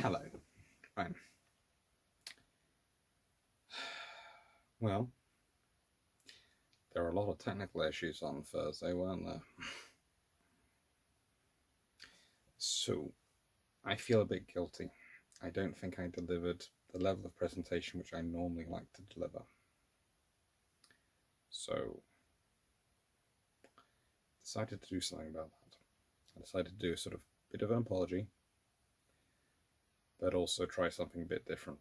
Hello. Right. Well, there were a lot of technical issues on Thursday, weren't there? So, I feel a bit guilty. I don't think I delivered the level of presentation which I normally like to deliver. So, I decided to do something about that. I decided to do a sort of bit of an apology, but also try something a bit different.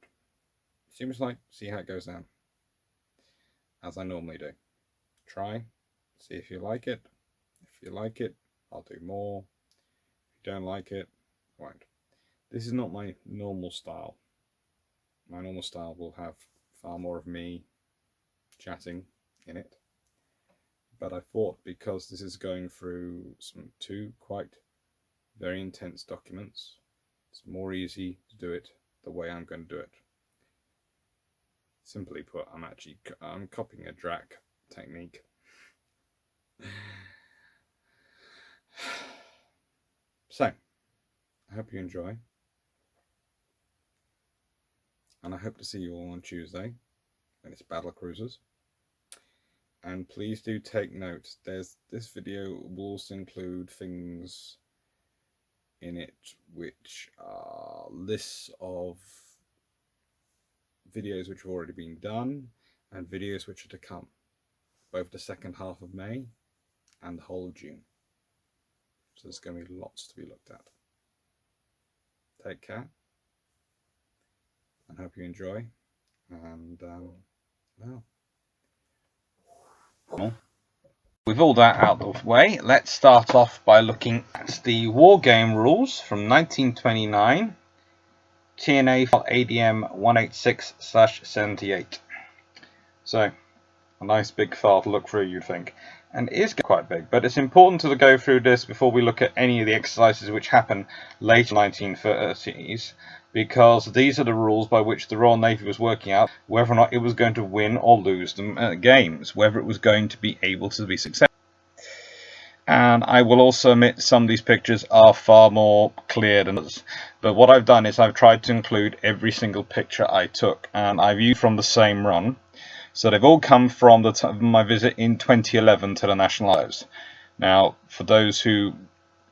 Seems like, see how it goes down. As I normally do. Try, see if you like it. If you like it, I'll do more. If you don't like it, I won't. This is not my normal style. My normal style will have far more of me chatting in it. But I thought, because this is going through two quite very intense documents, it's more easy to do it the way I'm going to do it. Simply put, I'm copying a DRAC technique. So, I hope you enjoy. And I hope to see you all on Tuesday when it's Battle Cruisers. And please do take note. This video will also include things in it which are lists of videos which have already been done and videos which are to come, both the second half of May and the whole of June. So there's going to be lots to be looked at. Take care, and hope you enjoy. And with all that out of the way, let's start off by looking at the war game rules from 1929. TNA file ADM 186/78. So, a nice big file to look through, you'd think. And it is quite big, but it's important to go through this before we look at any of the exercises which happen later in the 1930s, because these are the rules by which the Royal Navy was working out whether or not it was going to win or lose them at games, whether it was going to be able to be successful. And I will also admit some of these pictures are far more clear than others. But what I've done is I've tried to include every single picture I took, and I've used from the same run. So they've all come from my visit in 2011 to the National Archives. Now, for those who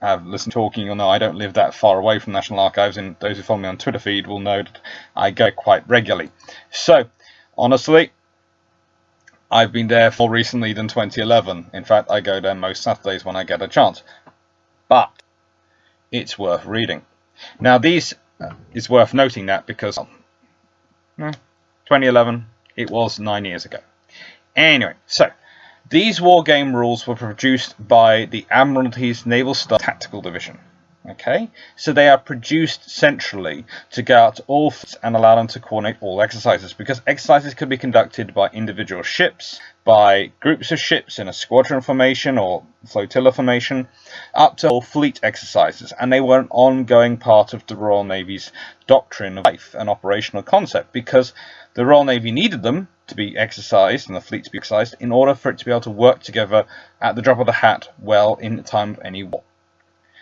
have listened talking, you'll know I don't live that far away from National Archives, and those who follow me on Twitter feed will know that I go quite regularly. So, honestly, I've been there more recently than 2011. In fact, I go there most Saturdays when I get a chance. But it's worth reading. Now, these is worth noting that because 2011, it was 9 years ago. Anyway, so these war game rules were produced by the Admiralty's Naval Staff Tactical Division. Okay, so they are produced centrally to go out to all fleets and allow them to coordinate all exercises, because exercises could be conducted by individual ships, by groups of ships in a squadron formation or flotilla formation, up to all fleet exercises, and they were an ongoing part of the Royal Navy's doctrine of life and operational concept, because the Royal Navy needed them to be exercised and the fleet to be exercised in order for it to be able to work together at the drop of the hat well in the time of any war.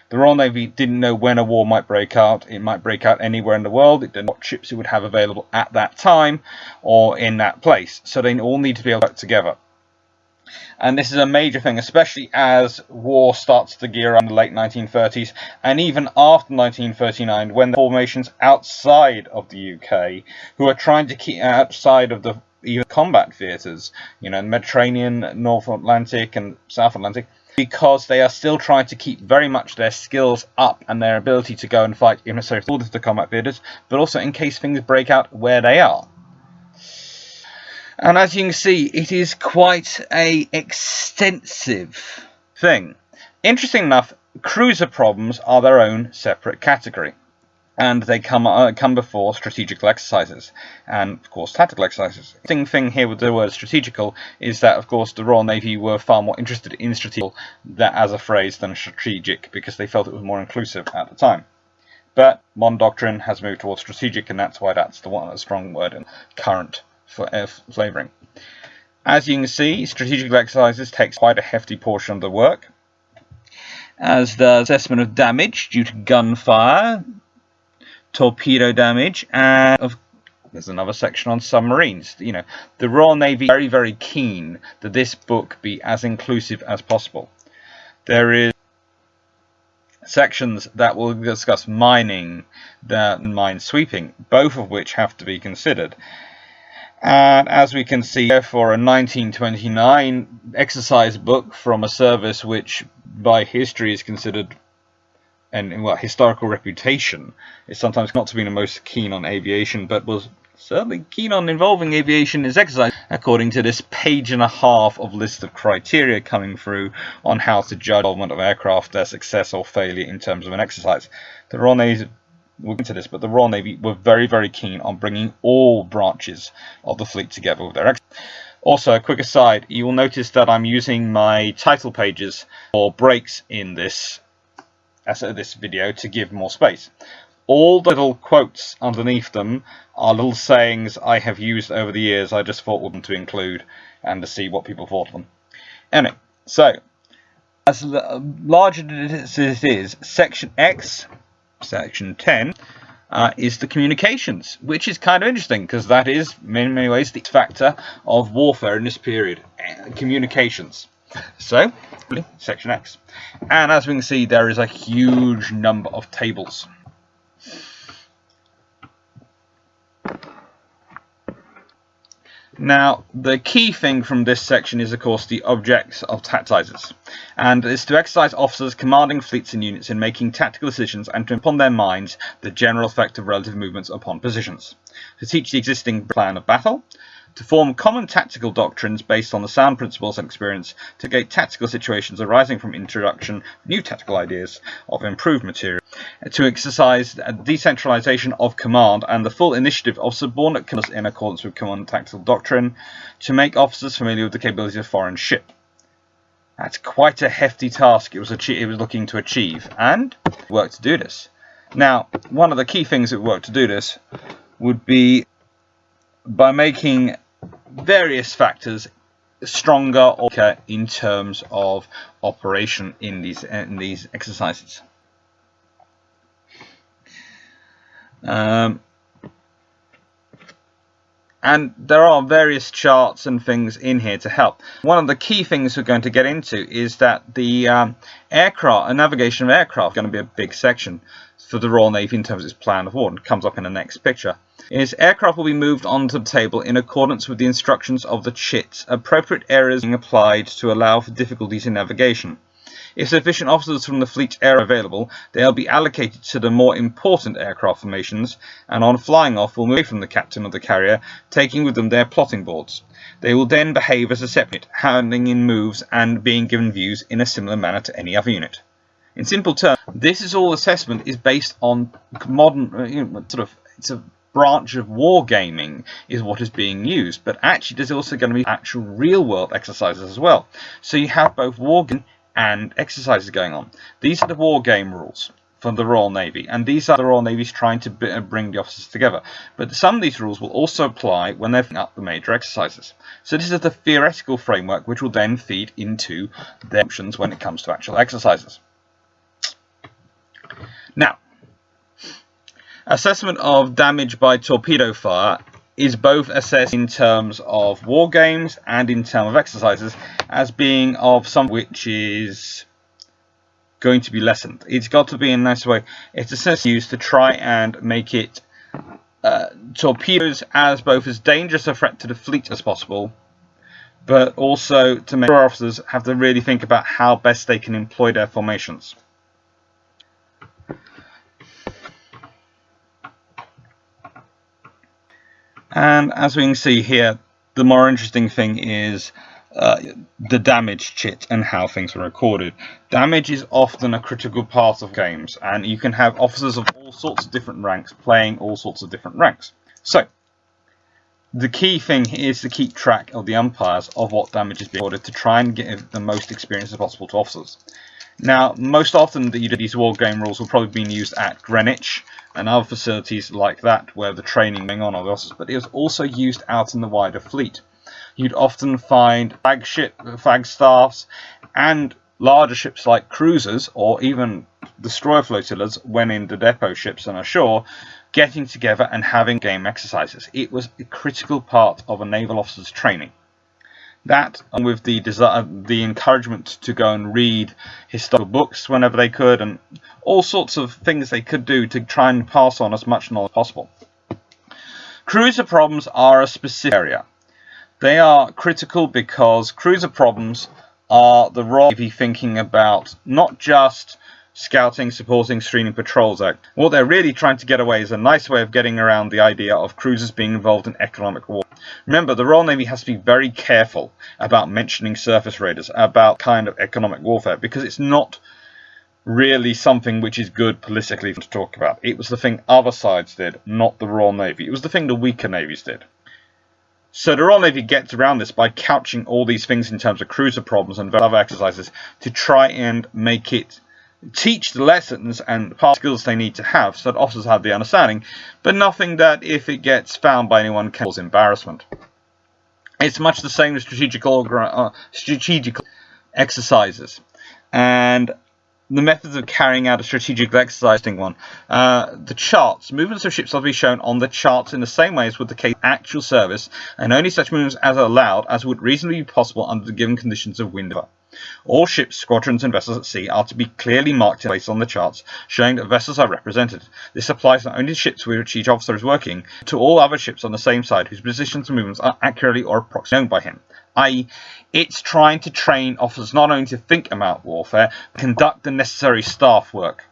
The Royal Navy didn't know when a war might break out. It might break out anywhere in the world. It didn't know what ships it would have available at that time or in that place. So they all need to be able to work together. And this is a major thing, especially as war starts to gear up in the late 1930s and even after 1939, when the formations outside of the UK who are trying to keep outside of the even combat theatres, you know, Mediterranean, North Atlantic and South Atlantic, because they are still trying to keep very much their skills up and their ability to go and fight, even necessarily for the combat theatres, but also in case things break out where they are. And as you can see, it is quite an extensive thing. Interesting enough, cruiser problems are their own separate category, and they come before strategical exercises and, of course, tactical exercises. The interesting thing here with the word strategical is that, of course, the Royal Navy were far more interested in strategical as a phrase than strategic, because they felt it was more inclusive at the time. But modern doctrine has moved towards strategic, and that's why that's a strong word in current flavouring. As you can see, strategical exercises takes quite a hefty portion of the work, as the assessment of damage due to gunfire, torpedo damage, and there's another section on submarines. You know, the Royal Navy very, very keen that this book be as inclusive as possible. There is sections that will discuss mining, mine sweeping, both of which have to be considered. And as we can see, for a 1929 exercise book from a service which by history is considered, and well, historical reputation, is sometimes not to be the most keen on aviation, but was certainly keen on involving aviation in its exercise, according to this page and a half of list of criteria coming through on how to judge the involvement of aircraft, their success or failure in terms of an exercise. The Royal Navy, we'll get into this, but the Royal Navy were very, very keen on bringing all branches of the fleet together with their exercise. Also, a quick aside, you will notice that I'm using my title pages or breaks in this video to give more space. All the little quotes underneath them are little sayings I have used over the years. I just thought them to include and to see what people thought of them. Anyway, so as large as it is, Section X, Section 10, is the communications, which is kind of interesting because that is, in many ways, the factor of warfare in this period, communications. So, Section X. And as we can see, there is a huge number of tables. Now, the key thing from this section is, of course, the objects of exercises, and it's to exercise officers commanding fleets and units in making tactical decisions and to impart on their minds the general effect of relative movements upon positions, to teach the existing plan of battle, to form common tactical doctrines based on the sound principles and experience, to gauge tactical situations arising from introduction of new tactical ideas of improved material, to exercise a decentralization of command and the full initiative of subordinate commanders in accordance with common tactical doctrine, to make officers familiar with the capabilities of foreign ship. That's quite a hefty task it was looking to achieve, and it worked to do this. Now, one of the key things that worked to do this would be by making various factors stronger or weaker in terms of operation in these exercises. And there are various charts and things in here to help. One of the key things we're going to get into is that the aircraft and navigation of aircraft is going to be a big section for the Royal Navy in terms of its plan of war, and it comes up in the next picture. Is aircraft will be moved onto the table in accordance with the instructions of the chits, appropriate areas being applied to allow for difficulties in navigation. If sufficient officers from the fleet are available, they will be allocated to the more important aircraft formations, and on flying off will move away from the captain of the carrier, taking with them their plotting boards. They will then behave as a separate, handing in moves and being given views in a similar manner to any other unit. In simple terms, this is all assessment is based on modern, it's a branch of wargaming is what is being used, but actually there's also going to be actual real-world exercises as well. So you have both wargaming and exercises going on. These are the wargame rules for the Royal Navy, and these are the Royal Navy's trying to bring the officers together. But some of these rules will also apply when they're up the major exercises. So this is the theoretical framework which will then feed into their options when it comes to actual exercises. Now, assessment of damage by torpedo fire is both assessed in terms of war games and in terms of exercises as being of something which is going to be lessened. It's got to be in a nice way. It's essentially used to try and make it torpedoes as both as dangerous a threat to the fleet as possible, but also to make sure officers have to really think about how best they can employ their formations. And as we can see here, the more interesting thing is the damage chit and how things are recorded. Damage is often a critical part of games, and you can have officers of all sorts of different ranks playing all sorts of different ranks. So, the key thing is to keep track of the umpires of what damage is being recorded to try and give the most experience as possible to officers. Now, most often these war game rules will probably be used at Greenwich and other facilities like that where the training going on of the officers, but it was also used out in the wider fleet. You'd often find flag staffs and larger ships like cruisers or even destroyer flotillas when in the depot ships and ashore getting together and having game exercises. It was a critical part of a naval officer's training. That, and with the encouragement to go and read historical books whenever they could, and all sorts of things they could do to try and pass on as much knowledge as possible. Cruiser problems are a specific area. They are critical because cruiser problems are the Royal Navy thinking about not just scouting, supporting, screening patrols out. What they're really trying to get away is a nice way of getting around the idea of cruisers being involved in economic war. Remember, the Royal Navy has to be very careful about mentioning surface raiders, about kind of economic warfare, because it's not really something which is good politically to talk about. It was the thing other sides did, not the Royal Navy. It was the thing the weaker navies did. So the Royal Navy gets around this by couching all these things in terms of cruiser problems and other exercises to try and make it teach the lessons and past skills they need to have so that officers have the understanding, but nothing that if it gets found by anyone can cause embarrassment. It's much the same as strategical exercises and the methods of carrying out a strategic exercising one. The charts, movements of ships will be shown on the charts in the same way as with the case of actual service, and only such movements as are allowed as would reasonably be possible under the given conditions of wind. All ships, squadrons and vessels at sea are to be clearly marked in place on the charts, showing that vessels are represented. This applies not only to ships with which each officer is working, but to all other ships on the same side whose positions and movements are accurately or approximately known by him. I.e., it's trying to train officers not only to think about warfare, but conduct the necessary staff work.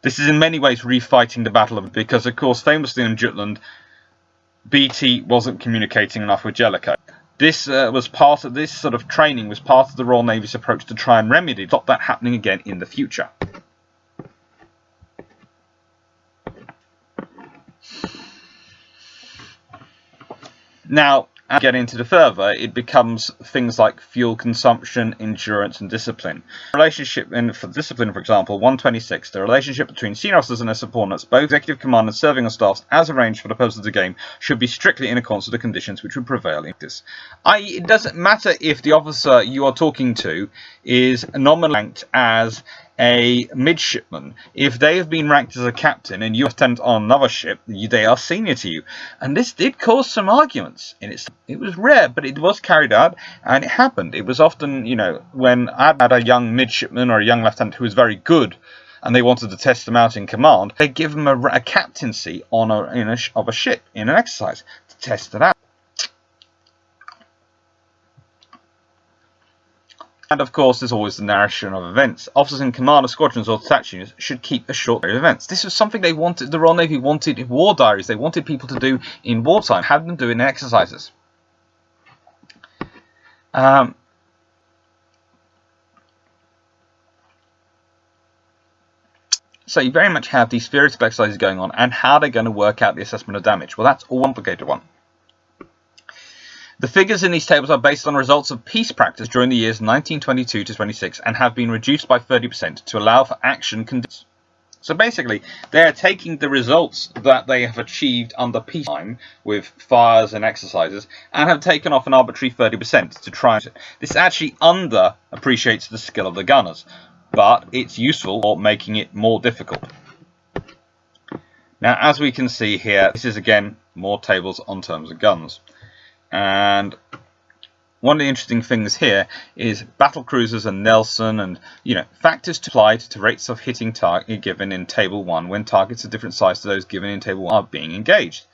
This is in many ways refighting the Battle of, because of course famously in Jutland, BT wasn't communicating enough with Jellicoe. This was part of this sort of training was part of the Royal Navy's approach to try and remedy, stop that happening again in the future. Now, as we get into the further, it becomes things like fuel consumption, endurance, and discipline. Relationship for discipline, for example, 126, the relationship between senior officers and their subordinates, both executive command and serving on staffs, as arranged for the purpose of the game, should be strictly in accordance with the conditions which would prevail in this. I.e., it doesn't matter if the officer you are talking to is nominally ranked as a midshipman. If they have been ranked as a captain and you are lieutenant on another ship, they are senior to you. And this did cause some arguments. It was rare, but it was carried out, and it happened. It was often, you know, when I had a young midshipman or a young lieutenant who was very good, and they wanted to test them out in command, they'd give them a captaincy on of a ship in an exercise to test it out. And of course, there's always the narration of events. Officers in command of squadrons or detached units should keep a short diary of events. This was something they wanted, the Royal Navy wanted in war diaries. They wanted people to do in wartime, have them do in exercises. So you very much have these theoretical exercises going on, and how they're going to work out the assessment of damage. Well, that's a complicated one. The figures in these tables are based on results of peace practice during the years 1922 to 26 and have been reduced by 30% to allow for action conditions. So basically, they're taking the results that they have achieved under peacetime with fires and exercises and have taken off an arbitrary 30% to try. This actually underappreciates the skill of the gunners, but it's useful for making it more difficult. Now, as we can see here, this is again more tables on terms of guns. And one of the interesting things here is battle cruisers and Nelson and, you know, factors applied to rates of hitting target given in table 1 when targets of different size to those given in table 1 are being engaged.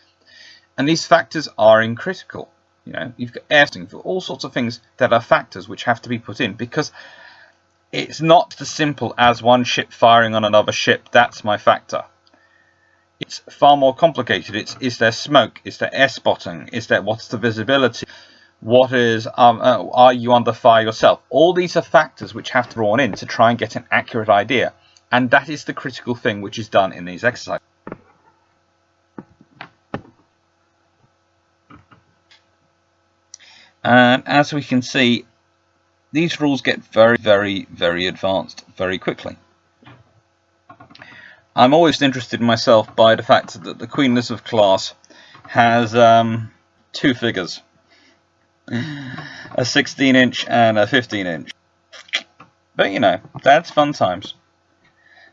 And these factors are critical. You know, you've got airting for all sorts of things that are factors which have to be put in, because it's not as simple as one ship firing on another ship. That's my factor. It's far more complicated. Is there smoke? Is there air spotting? What's the visibility? What is are you under fire yourself? All these are factors which have to be drawn in to try and get an accurate idea, and that is the critical thing which is done in these exercises. And as we can see, these rules get very, very, very advanced very quickly. I'm always interested myself by the fact that the Queen Elizabeth class has 2 figures, a 16-inch and a 15-inch. But you know, that's fun times.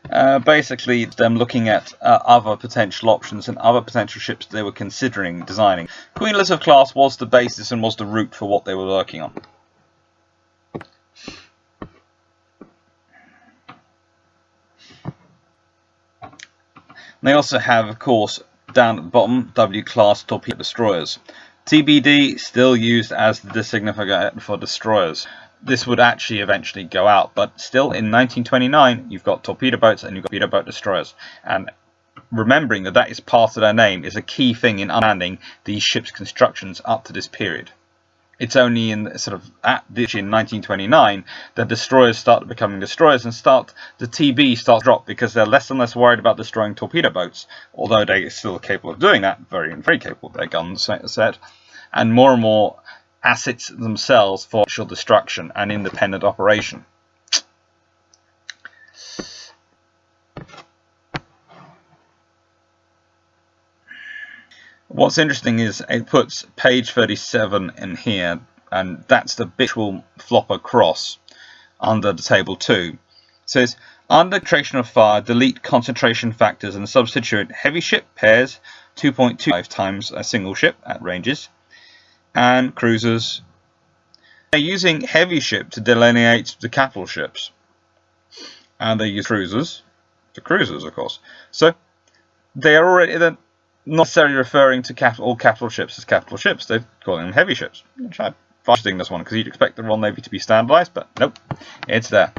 Basically, them looking at other potential options and other potential ships they were considering designing. Queen Elizabeth class was the basis and was the root for what they were working on. They also have, of course, down at the bottom, W-class torpedo destroyers. TBD still used as the designator for destroyers. This would actually eventually go out, but still in 1929 you've got torpedo boats and you've got torpedo boat destroyers, and remembering that that is part of their name is a key thing in understanding these ships' constructions up to this period. It's only in sort of at this in 1929 that destroyers start becoming destroyers and the TB starts to drop because they're less and less worried about destroying torpedo boats, although they're still capable of doing that, very capable of their guns set, and more assets themselves for actual destruction and independent operation. What's interesting is it puts page 37 in here, and that's the bit will flop across under the table 2. It says, under concentration of fire, delete concentration factors and substitute heavy ship pairs 2.25 times a single ship at ranges, and cruisers. They're using heavy ship to delineate the capital ships, and they use cruisers for cruisers, of course. So they are already not necessarily referring to all capital ships as capital ships. They're calling them heavy ships. I'm trying to find this one because you'd expect the Royal Navy to be standardized, but nope, it's there.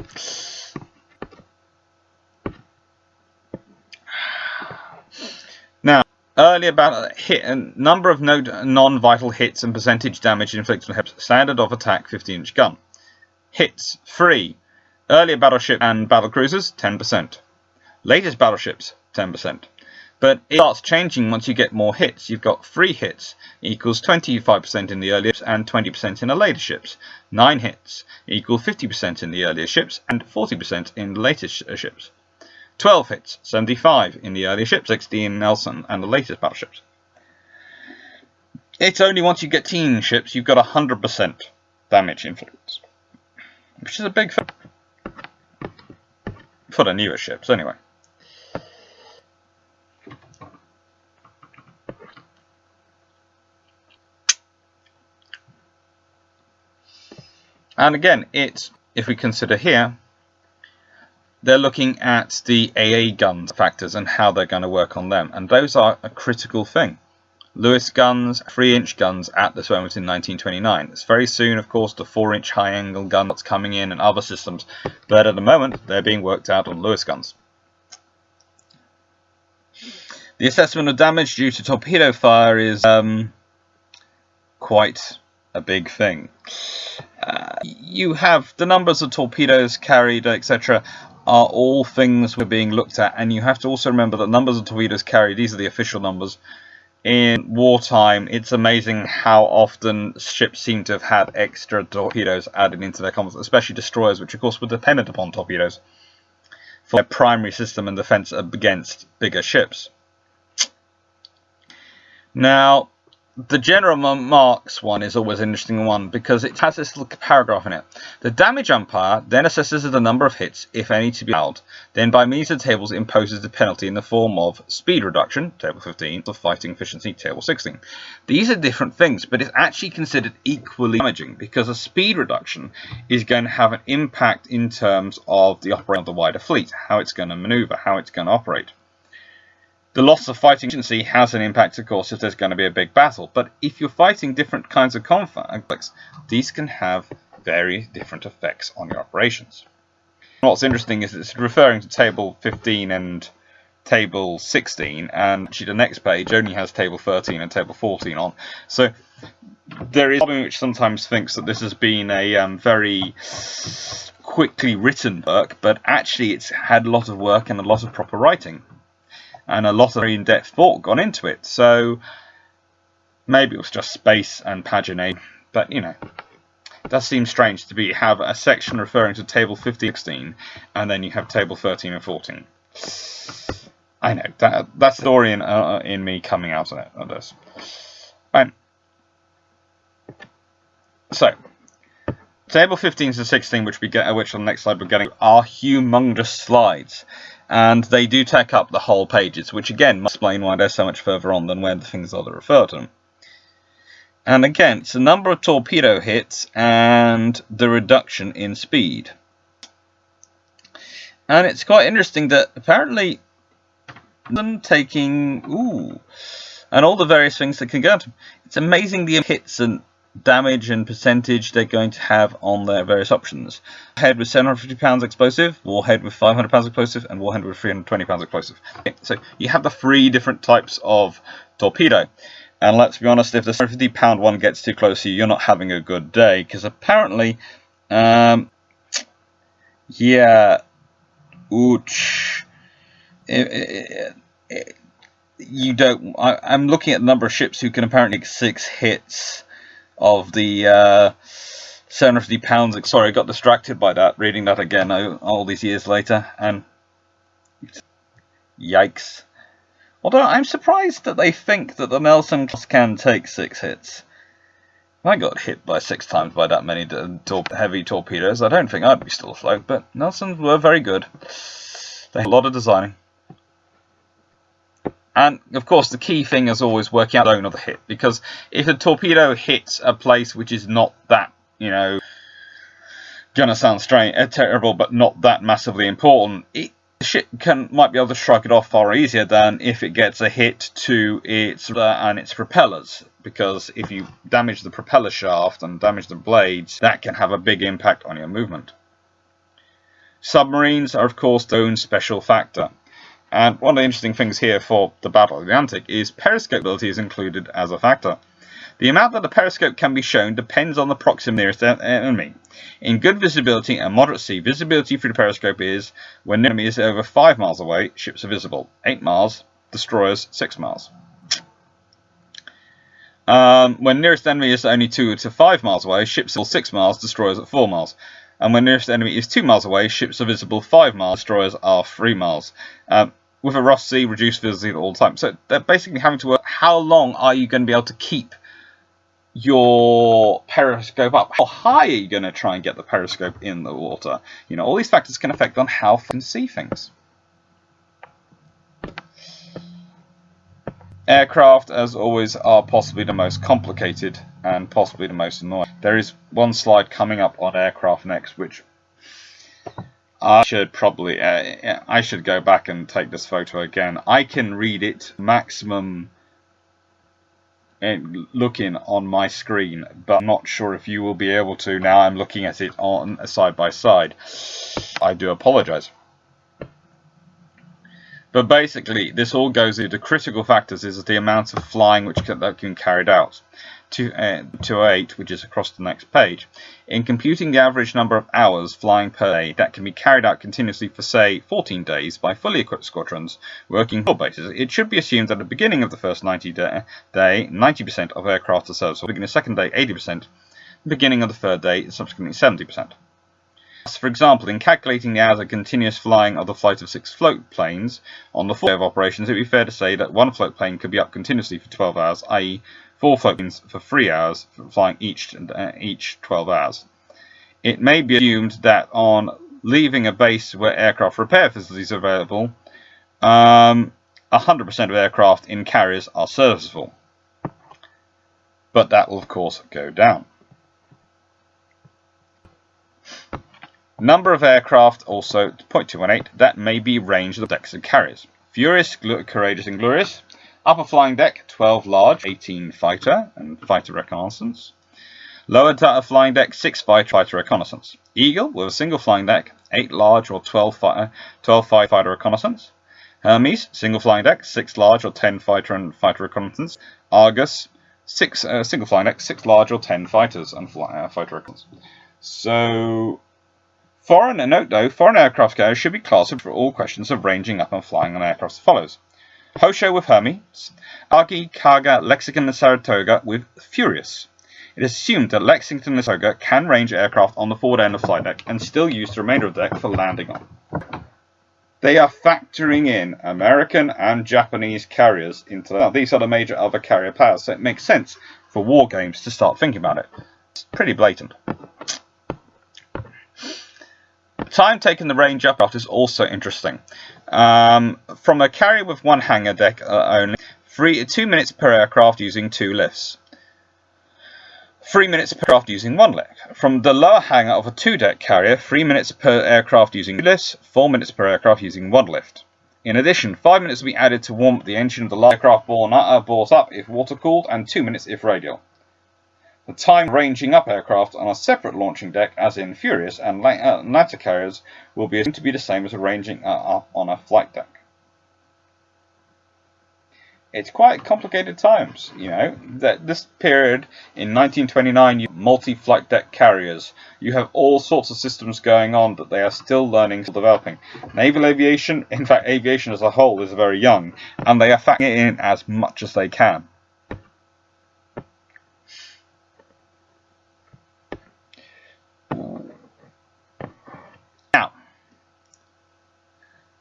Now, earlier about a number of non-vital hits and percentage damage inflicted on ships. Standard of attack 15-inch gun. Hits 3. Earlier battleship and battlecruisers 10%. Latest battleships 10%. But it starts changing once you get more hits. You've got 3 hits equals 25% in the earlier ships and 20% in the later ships. 9 hits equal 50% in the earlier ships and 40% in the latest ships. 12 hits, 75 in the earlier ships, 60 in Nelson and the latest battleships. It's only once you get 10 ships you've got 100% damage influence, which is a big thing for the newer ships anyway. And again, if we consider here, they're looking at the AA guns factors and how they're going to work on them. And those are a critical thing. Lewis guns, 3-inch guns at this moment in 1929. It's very soon, of course, the 4-inch high-angle gun that's coming in and other systems. But at the moment, they're being worked out on Lewis guns. The assessment of damage due to torpedo fire is quite a big thing. You have the numbers of torpedoes carried, etc. are all things we're being looked at, and you have to also remember that numbers of torpedoes carried, these are the official numbers. In wartime, it's amazing how often ships seem to have had extra torpedoes added into their combat, especially destroyers, which of course were dependent upon torpedoes for their primary system and defense against bigger ships. Now, the General Marks one is always an interesting one because it has this little paragraph in it. The damage umpire then assesses the number of hits, if any, to be allowed. Then by means of tables imposes the penalty in the form of speed reduction, table 15, or fighting efficiency, table 16. These are different things, but it's actually considered equally damaging because a speed reduction is going to have an impact in terms of the operation of the wider fleet, how it's going to maneuver, how it's going to operate. The loss of fighting efficiency has an impact, of course, if there's going to be a big battle. But if you're fighting different kinds of conflicts, these can have very different effects on your operations. What's interesting is it's referring to table 15 and table 16, and actually the next page only has table 13 and table 14 on. So there is something which sometimes thinks that this has been a very quickly written work, but actually it's had a lot of work and a lot of proper writing. And a lot of very in-depth thought gone into it. So maybe it was just space and pagination. But, you know, it does seem strange to have a section referring to table 15 and 16, and then you have table 13 and 14. I know, that's the historian in me coming out of this. Right. So, Table 15 to 16, which on the next slide we're getting, are humongous slides. And they do take up the whole pages, which again must explain why they're so much further on than where the things are that refer to them. And again, it's the number of torpedo hits and the reduction in speed. And it's quite interesting that apparently them taking and all the various things that can go into them. It's amazing the hits and damage and percentage they're going to have on their various options. Warhead with 750 pounds explosive, warhead with 500 pounds explosive, and warhead with 320 pounds explosive. Okay, so you have the 3 different types of torpedo. And let's be honest, if the 750 pound one gets too close to you, you're not having a good day, because apparently, you don't. I'm looking at the number of ships who can apparently make 6 hits of the 750 pounds. Sorry, I got distracted by that, reading that again all these years later, and yikes. Although I'm surprised that they think that the Nelson class can take 6 hits. If I got hit by 6 times by that many heavy torpedoes, I don't think I'd be still afloat, but Nelsons were very good. They had a lot of designing. And, of course, the key thing is always working out the zone of the hit, because if a torpedo hits a place which is not that, gonna sound strange, terrible, but not that massively important, the ship might be able to shrug it off far easier than if it gets a hit to its and its propellers, because if you damage the propeller shaft and damage the blades, that can have a big impact on your movement. Submarines are, of course, their own special factor. And one of the interesting things here for the Battle of the Atlantic is periscope ability is included as a factor. The amount that the periscope can be shown depends on the proximity nearest enemy. In good visibility and moderate sea, visibility through the periscope is when the enemy is over 5 miles away, ships are visible. 8 miles, destroyers 6 miles. When nearest enemy is only 2 to 5 miles away, ships are 6 miles, destroyers at 4 miles. And when nearest enemy is 2 miles away, ships are visible 5 miles, destroyers are 3 miles. With a rough sea, reduced visibility all the time. So they're basically having to work, how long are you going to be able to keep your periscope up? How high are you going to try and get the periscope in the water? All these factors can affect on how you can see things. Aircraft, as always, are possibly the most complicated and possibly the most annoying. There is one slide coming up on aircraft next, which I should probably, I should go back and take this photo again. I can read it maximum looking on my screen, but I'm not sure if you will be able to. Now I'm looking at it on side by side. I do apologize. But basically, this all goes into critical factors is the amount of flying which can be carried out. 208, which is across the next page. In computing the average number of hours flying per day that can be carried out continuously for, say, 14 days by fully equipped squadrons working full bases, it should be assumed that at the beginning of the first 90-day, 90% of aircraft are serviceable. Beginning of the second day, 80%. Beginning of the third day, subsequently 70%. For example, in calculating the hours of continuous flying of the flight of 6 float planes on the 4th day of operations, it would be fair to say that one float plane could be up continuously for 12 hours, i.e. 4 float planes for 3 hours, flying each 12 hours. It may be assumed that on leaving a base where aircraft repair facilities are available, 100% of aircraft in carriers are serviceable. But that will, of course, go down. Number of aircraft also, 0.218, that may be range of the decks of carriers. Furious, Courageous and Glorious. Upper flying deck, 12 large, 18 fighter and fighter reconnaissance. Lower flying deck, 6 fighter reconnaissance. Eagle, with a single flying deck, 8 large or 12 fighter reconnaissance. Hermes, single flying deck, 6 large or 10 fighter and fighter reconnaissance. Argus, single flying deck, 6 large or 10 fighters and fighter reconnaissance. So, foreign aircraft carriers should be classified for all questions of ranging up and flying on aircraft as follows. Hosho with Hermes, Agi, Kaga, Lexington and Saratoga with Furious. It is assumed that Lexington and Saratoga can range aircraft on the forward end of flight deck and still use the remainder of the deck for landing on. They are factoring in American and Japanese carriers into that. These are the major other carrier powers, so it makes sense for war games to start thinking about it. It's pretty blatant. time taken to range up aircraft is also interesting. From a carrier with one hangar deck only, 2 minutes per aircraft using 2 lifts. 3 minutes per aircraft using 1 lift. From the lower hangar of a 2-deck carrier, 3 minutes per aircraft using 2 lifts, 4 minutes per aircraft using 1 lift. In addition, 5 minutes will be added to warm up the engine of the aircraft brought up if water-cooled, and 2 minutes if radial. The time ranging up aircraft on a separate launching deck, as in Furious and latter carriers, will be assumed to be the same as arranging up on a flight deck. It's quite complicated times, you know. That this period in 1929, you multi-flight deck carriers. You have all sorts of systems going on that they are still learning, still developing. Naval aviation, in fact, aviation as a whole is very young, and they are factoring it in as much as they can.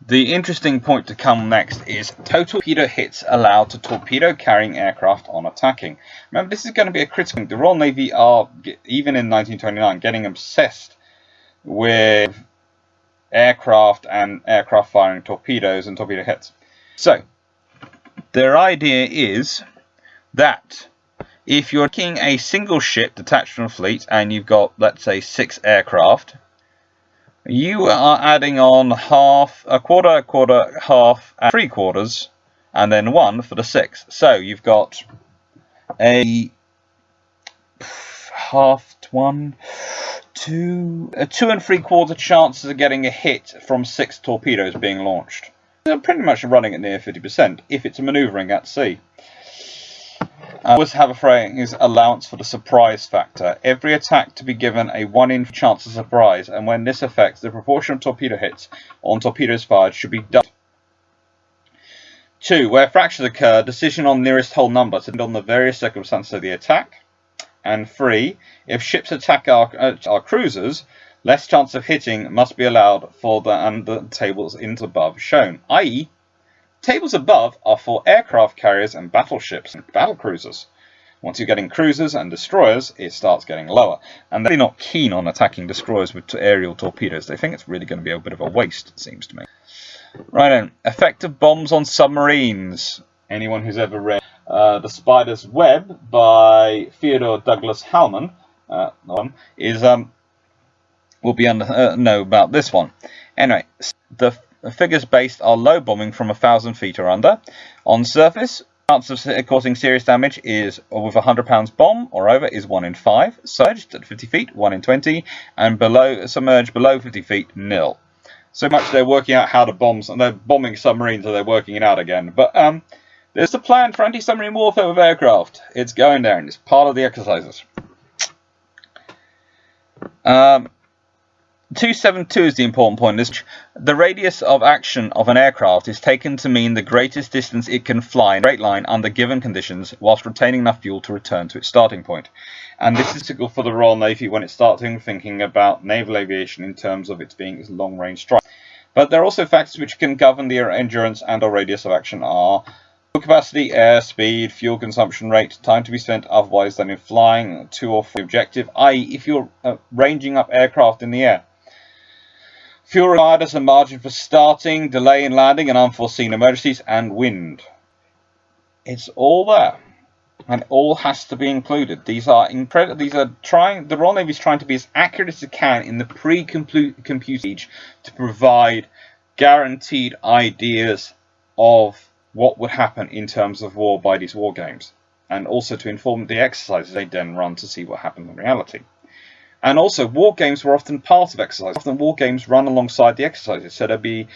The interesting point to come next is total torpedo hits allowed to torpedo carrying aircraft on attacking. Remember, this is going to be a critical thing. The Royal Navy are, even in 1929, getting obsessed with aircraft and aircraft firing torpedoes and torpedo hits. So, their idea is that if you're taking a single ship detached from a fleet and you've got, let's say, 6 aircraft, you are adding on half, a quarter, half, and 3/4, and then 1 for the 6. So you've got a half, 1, 2, a 2 3/4 chances of getting a hit from 6 torpedoes being launched. They're pretty much running at near 50% if it's manoeuvring at sea. Always have a phrase, allowance for the surprise factor. Every attack to be given a 1 in chance of surprise, and when this affects the proportion of torpedo hits on torpedoes fired should be doubled. 2. Where fractures occur, decision on nearest whole number to depend on the various circumstances of the attack. And 3. If ships attack our cruisers, less chance of hitting must be allowed for the tables into above shown, i.e. tables above are for aircraft carriers and battleships and battle cruisers. Once you're getting cruisers and destroyers, it starts getting lower. And they're really not keen on attacking destroyers with aerial torpedoes. They think it's really going to be a bit of a waste, it seems to me. Right then, effective bombs on submarines. Anyone who's ever read The Spider's Web by Theodore Douglas Hallman will be know about this one. Anyway, the figures based are low bombing from 1,000 feet or under. On surface, chance of causing serious damage is with a 100 pounds bomb or over is 1 in 5. Submerged at 50 feet, 1 in 20, and submerged below 50 feet, 0. So much they're working out how to bomb, and they're bombing submarines, so they're working it out again. But there's the plan for anti-submarine warfare with aircraft. It's going there, and it's part of the exercises. 272 is the important point. The radius of action of an aircraft is taken to mean the greatest distance it can fly in a straight line under given conditions whilst retaining enough fuel to return to its starting point. And this is typical for the Royal Navy when it's starting thinking about naval aviation in terms of its being a long-range strike. But there are also factors which can govern the endurance and or radius of action are fuel capacity, air speed, fuel consumption rate, time to be spent otherwise than in flying, 2 or 3 objective, i.e. if you're ranging up aircraft in the air. Fuel required as a margin for starting, delay in landing and unforeseen emergencies, and wind. It's all there, and all has to be included. These are the Royal Navy is trying to be as accurate as it can in the pre-compute stage to provide guaranteed ideas of what would happen in terms of war by these war games, and also to inform the exercises they then run to see what happens in reality. And also, war games were often part of exercise. Often war games run alongside the exercises. So there'd be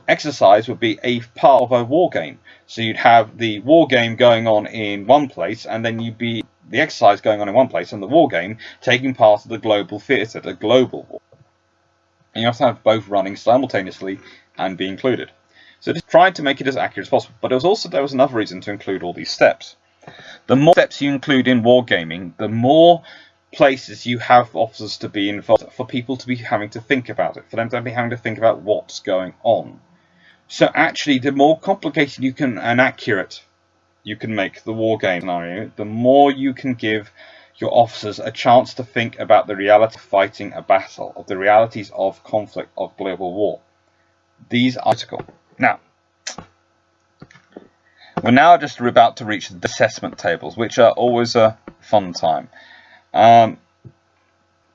exercise would be a part of a war game. So you'd have the war game going on in one place, and then you'd be the exercise going on in one place, and the war game taking part of the global theatre, the global war. And you have to have both running simultaneously and be included. So just trying to make it as accurate as possible. But there was another reason to include all these steps. The more steps you include in wargaming, the more places you have officers to be involved, for people to be having to think about it, for them to be having to think about what's going on. So actually, the more complicated and accurate you can make the war game scenario, the more you can give your officers a chance to think about the reality of fighting a battle, of the realities of conflict, of global war. These are critical. Now, we're now just about to reach the assessment tables, which are always a fun time. And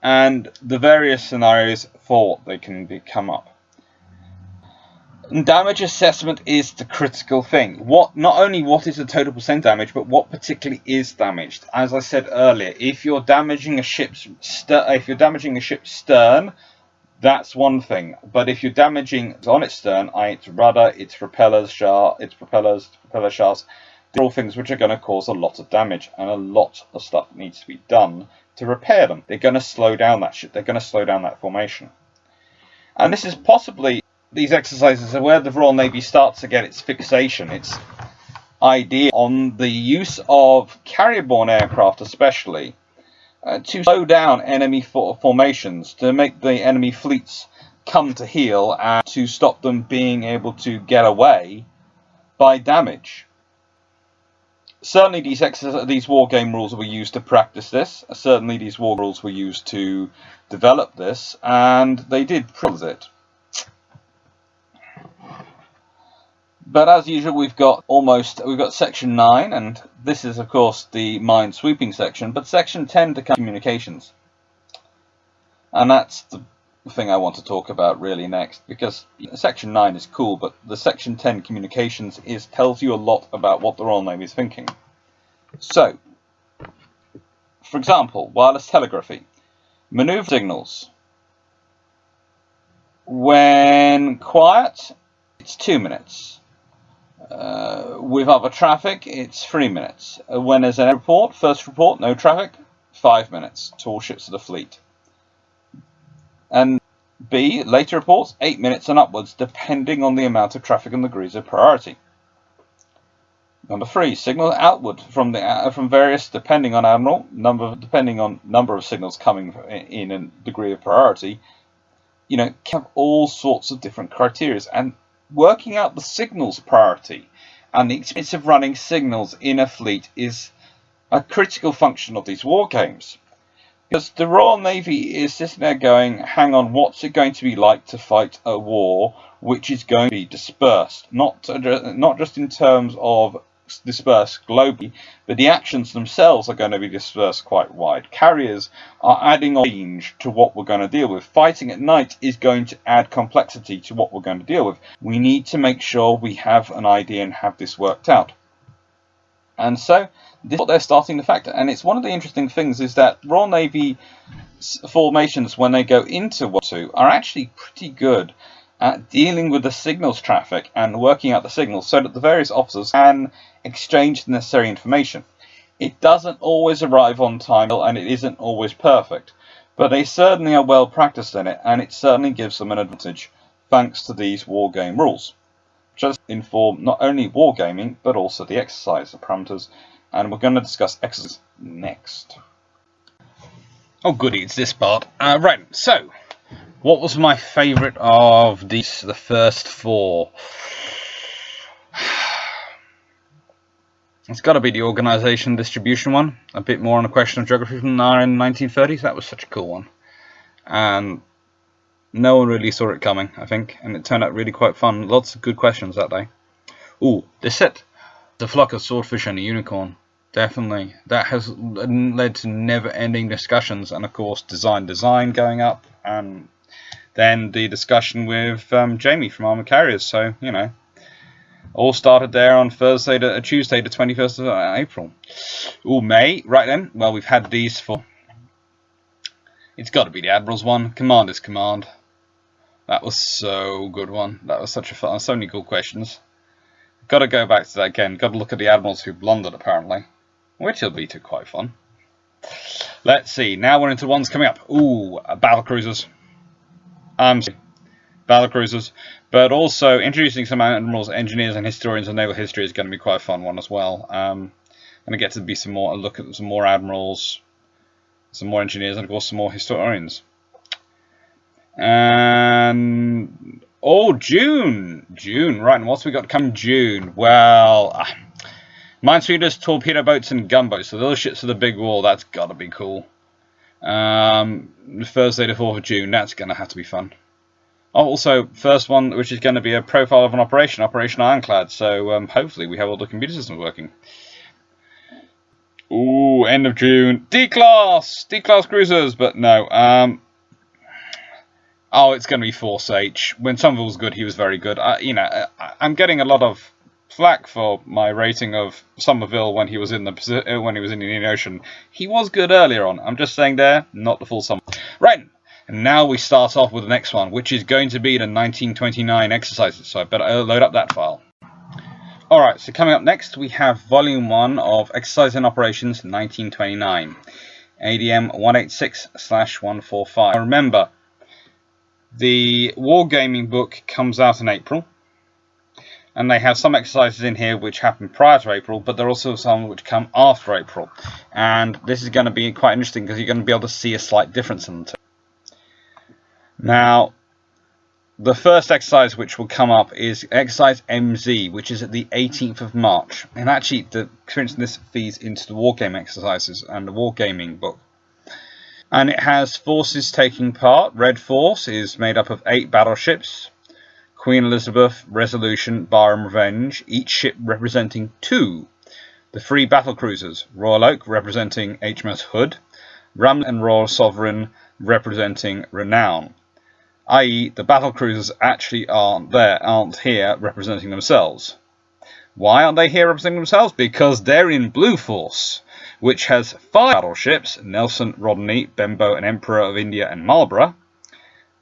the various scenarios for they can come up. And damage assessment is the critical thing. Not only what is the total percent damage, but what particularly is damaged. As I said earlier, if you're damaging a ship's stern, that's one thing. But if you're damaging on its stern, its rudder, its propeller shafts, they're all things which are going to cause a lot of damage, and a lot of stuff needs to be done to repair them. They're going to slow down that ship. They're going to slow down that formation. And this is possibly, these exercises are where the Royal Navy starts to get its fixation, its idea on the use of carrier-borne aircraft especially, to slow down enemy formations, to make the enemy fleets come to heel, and to stop them being able to get away by damage. Certainly these war game rules were used to practice this. Certainly these war rules were used to develop this, and they did prove it. But as usual, we've got section 9, and this is of course the mine sweeping section, but section 10 to communications. And that's the thing I want to talk about really next, because section 9 is cool, but the section 10 communications tells you a lot about what the Royal Navy is thinking. So, for example, wireless telegraphy, maneuver signals. When quiet, it's 2 minutes. With other traffic, it's 3 minutes. When there's a report, first report, no traffic, 5 minutes to all ships of the fleet. And B, later reports, 8 minutes and upwards, depending on the amount of traffic and degrees of priority. Number 3, signal outward from various, depending on admiral, depending on number of signals coming in and degree of priority. Can have all sorts of different criteria, and working out the signals priority and the experience of running signals in a fleet is a critical function of these war games. Because the Royal Navy is sitting there going, hang on, what's it going to be like to fight a war which is going to be dispersed? Not just in terms of dispersed globally, but the actions themselves are going to be dispersed quite wide. Carriers are adding range to what we're going to deal with. Fighting at night is going to add complexity to what we're going to deal with. We need to make sure we have an idea and have this worked out. And so this is what they're starting to factor. And it's one of the interesting things is that Royal Navy formations, when they go into World War II, are actually pretty good at dealing with the signals traffic and working out the signals so that the various officers can exchange the necessary information. It doesn't always arrive on time, and it isn't always perfect, but they certainly are well practiced in it, and it certainly gives them an advantage thanks to these war game rules, which inform not only wargaming but also the exercise, the parameters, and we're going to discuss exercise next. Oh goody, it's this part. Right, so what was my favourite of the first 4? It's got to be the organisation distribution one. A bit more on a question of geography from the 1930s. That was such a cool one. And no one really saw it coming, I think. And it turned out really quite fun. Lots of good questions that day. Ooh, this set. The flock of swordfish and a unicorn. Definitely. That has led to never-ending discussions. And, of course, design going up. And then the discussion with Jamie from Armoured Carriers. So, all started there on Tuesday, the 21st of April. Ooh, May. Right then. Well, we've had these for... It's got to be the Admiral's one. Command is command. That was so good one. That was such a fun... So many cool questions. Got to go back to that again. Got to look at the Admirals who blundered, apparently. Which will be quite fun. Let's see. Now we're into ones coming up. Ooh, battle cruisers. Battle cruisers, but also introducing some admirals, engineers, and historians of naval history is going to be quite a fun one as well. Going to get to be look at some more admirals, some more engineers, and of course some more historians. And June, right? And what's we got come June? Well, Minesweepers, torpedo boats, and gunboats. So those ships for the big war. That's got to be cool. Thursday the 4th of June. That's going to have to be fun. Oh, also, first one, which is going to be a profile of an operation, Operation Ironclad. So hopefully we have all the computer systems working. Ooh, end of June. D-class cruisers, but no. Oh, it's going to be Force H. When Somerville was good, he was very good. I'm getting a lot of flack for my rating of Somerville when he was in the Indian Ocean. He was good earlier on. I'm just saying there, not the full sum. Right, and now we start off with the next one, which is going to be the 1929 exercises. So I better load up that file. Alright, so coming up next, we have Volume 1 of Exercise and Operations 1929, ADM 186/145. Now remember, the Wargaming book comes out in April, and they have some exercises in here which happen prior to April, but there are also some which come after April. And this is going to be quite interesting because you're going to be able to see a slight difference in the two. Now, the first exercise which will come up is exercise MZ, which is at the 18th of March. And actually, for instance, this feeds into the wargame exercises and the wargaming book. And it has forces taking part. Red Force is made up of 8 battleships. Queen Elizabeth, Resolution, Bar and Revenge, each ship representing 2. The 3 battle cruisers, Royal Oak representing HMS Hood, Ramillies and Royal Sovereign representing Renown. I.e. the battle cruisers actually aren't here representing themselves. Why aren't they here representing themselves? Because they're in Blue Force, which has 5 battleships, Nelson, Rodney, Benbow and Emperor of India and Marlborough,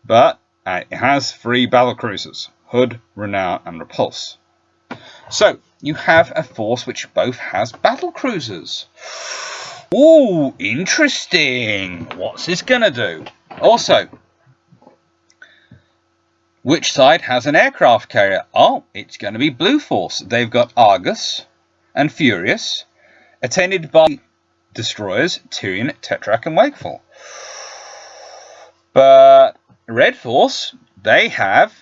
but it has 3 battle cruisers, Hood, Renown and Repulse. So, you have a force which both has battle cruisers. Ooh, interesting! What's this gonna do? Also, which side has an aircraft carrier? Oh, it's going to be Blue Force. They've got Argus and Furious, attended by destroyers Tyrian, Tetrarch and Wakeful. But Red Force, they have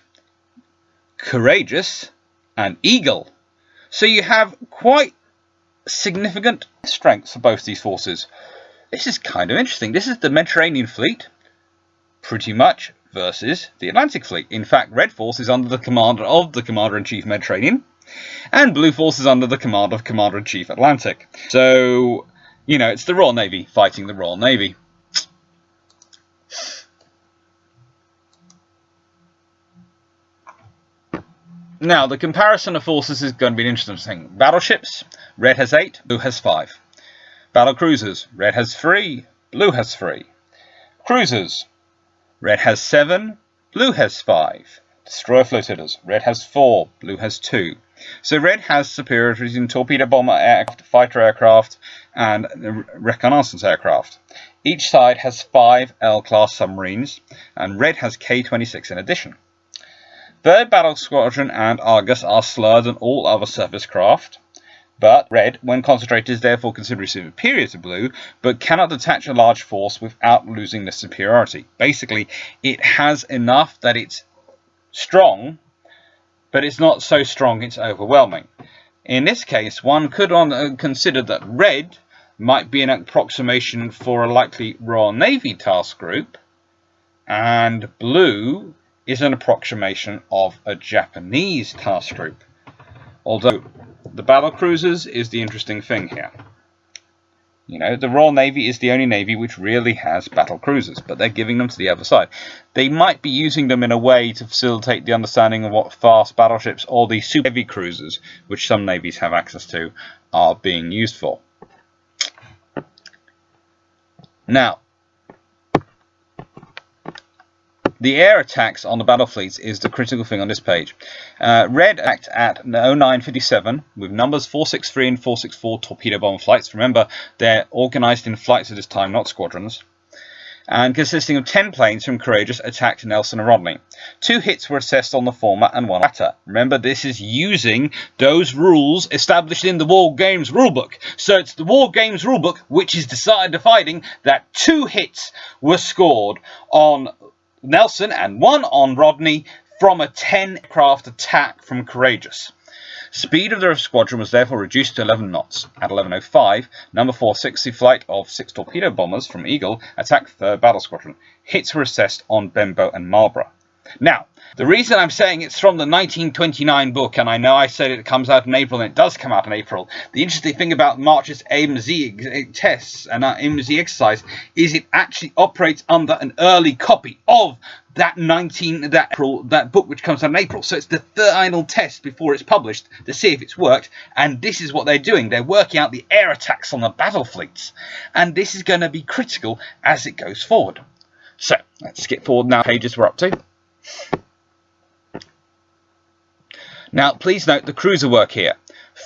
Courageous and Eagle. So you have quite significant strengths for both these forces. This is kind of interesting. This is the Mediterranean fleet, pretty much, versus the Atlantic Fleet. In fact, Red Force is under the command of the Commander-in-Chief Mediterranean, and Blue Force is under the command of Commander-in-Chief Atlantic. So, you know, it's the Royal Navy fighting the Royal Navy. Now, the comparison of forces is going to be an interesting thing. Battleships, Red has 8, Blue has 5. Battle cruisers, Red has 3, Blue has 3. Cruisers, Red has 7, Blue has 5. Destroyer flotillas, Red has 4, Blue has 2. So Red has superiorities in torpedo bomber aircraft, fighter aircraft, and reconnaissance aircraft. Each side has 5 L-class submarines, and Red has K-26 in addition. 3rd Battle Squadron and Argus are slower than all other surface craft, but Red, when concentrated, is therefore considerably superior to Blue, but cannot detach a large force without losing this superiority. Basically, it has enough that it's strong, but it's not so strong it's overwhelming. In this case, one could consider that Red might be an approximation for a likely Royal Navy task group, and Blue is an approximation of a Japanese task group. Although the battle cruisers is the interesting thing here. You know, the Royal Navy is the only navy which really has battle cruisers, but they're giving them to the other side. They might be using them in a way to facilitate the understanding of what fast battleships or the super heavy cruisers, which some navies have access to, are being used for. Now, the air attacks on the battle fleets is the critical thing on this page. Red attacked at 0957 with numbers 463 and 464 torpedo bomber flights. Remember, they're organised in flights at this time, not squadrons. And consisting of 10 planes from Courageous attacked Nelson and Rodney. 2 hits were assessed on the former and 1 on the latter. Remember, this is using those rules established in the War Games rulebook. So it's the War Games rulebook which is deciding that 2 hits were scored on Nelson and 1 on Rodney from a 10 aircraft attack from Courageous. Speed of the squadron was therefore reduced to 11 knots. At 11:05, number 460 flight of 6 torpedo bombers from Eagle attacked the 3rd Battle Squadron. Hits were assessed on Benbow and Marlborough. Now, the reason I'm saying it's from the 1929 book, and I know I said it comes out in April, and it does come out in April. The interesting thing about March's AMZ tests and AMZ exercise is it actually operates under an early copy of that book which comes out in April. So it's the final test before it's published to see if it's worked. And this is what they're doing. They're working out the air attacks on the battle fleets. And this is going to be critical as it goes forward. So let's skip forward now. Pages we're up to. Now, please note the cruiser work here.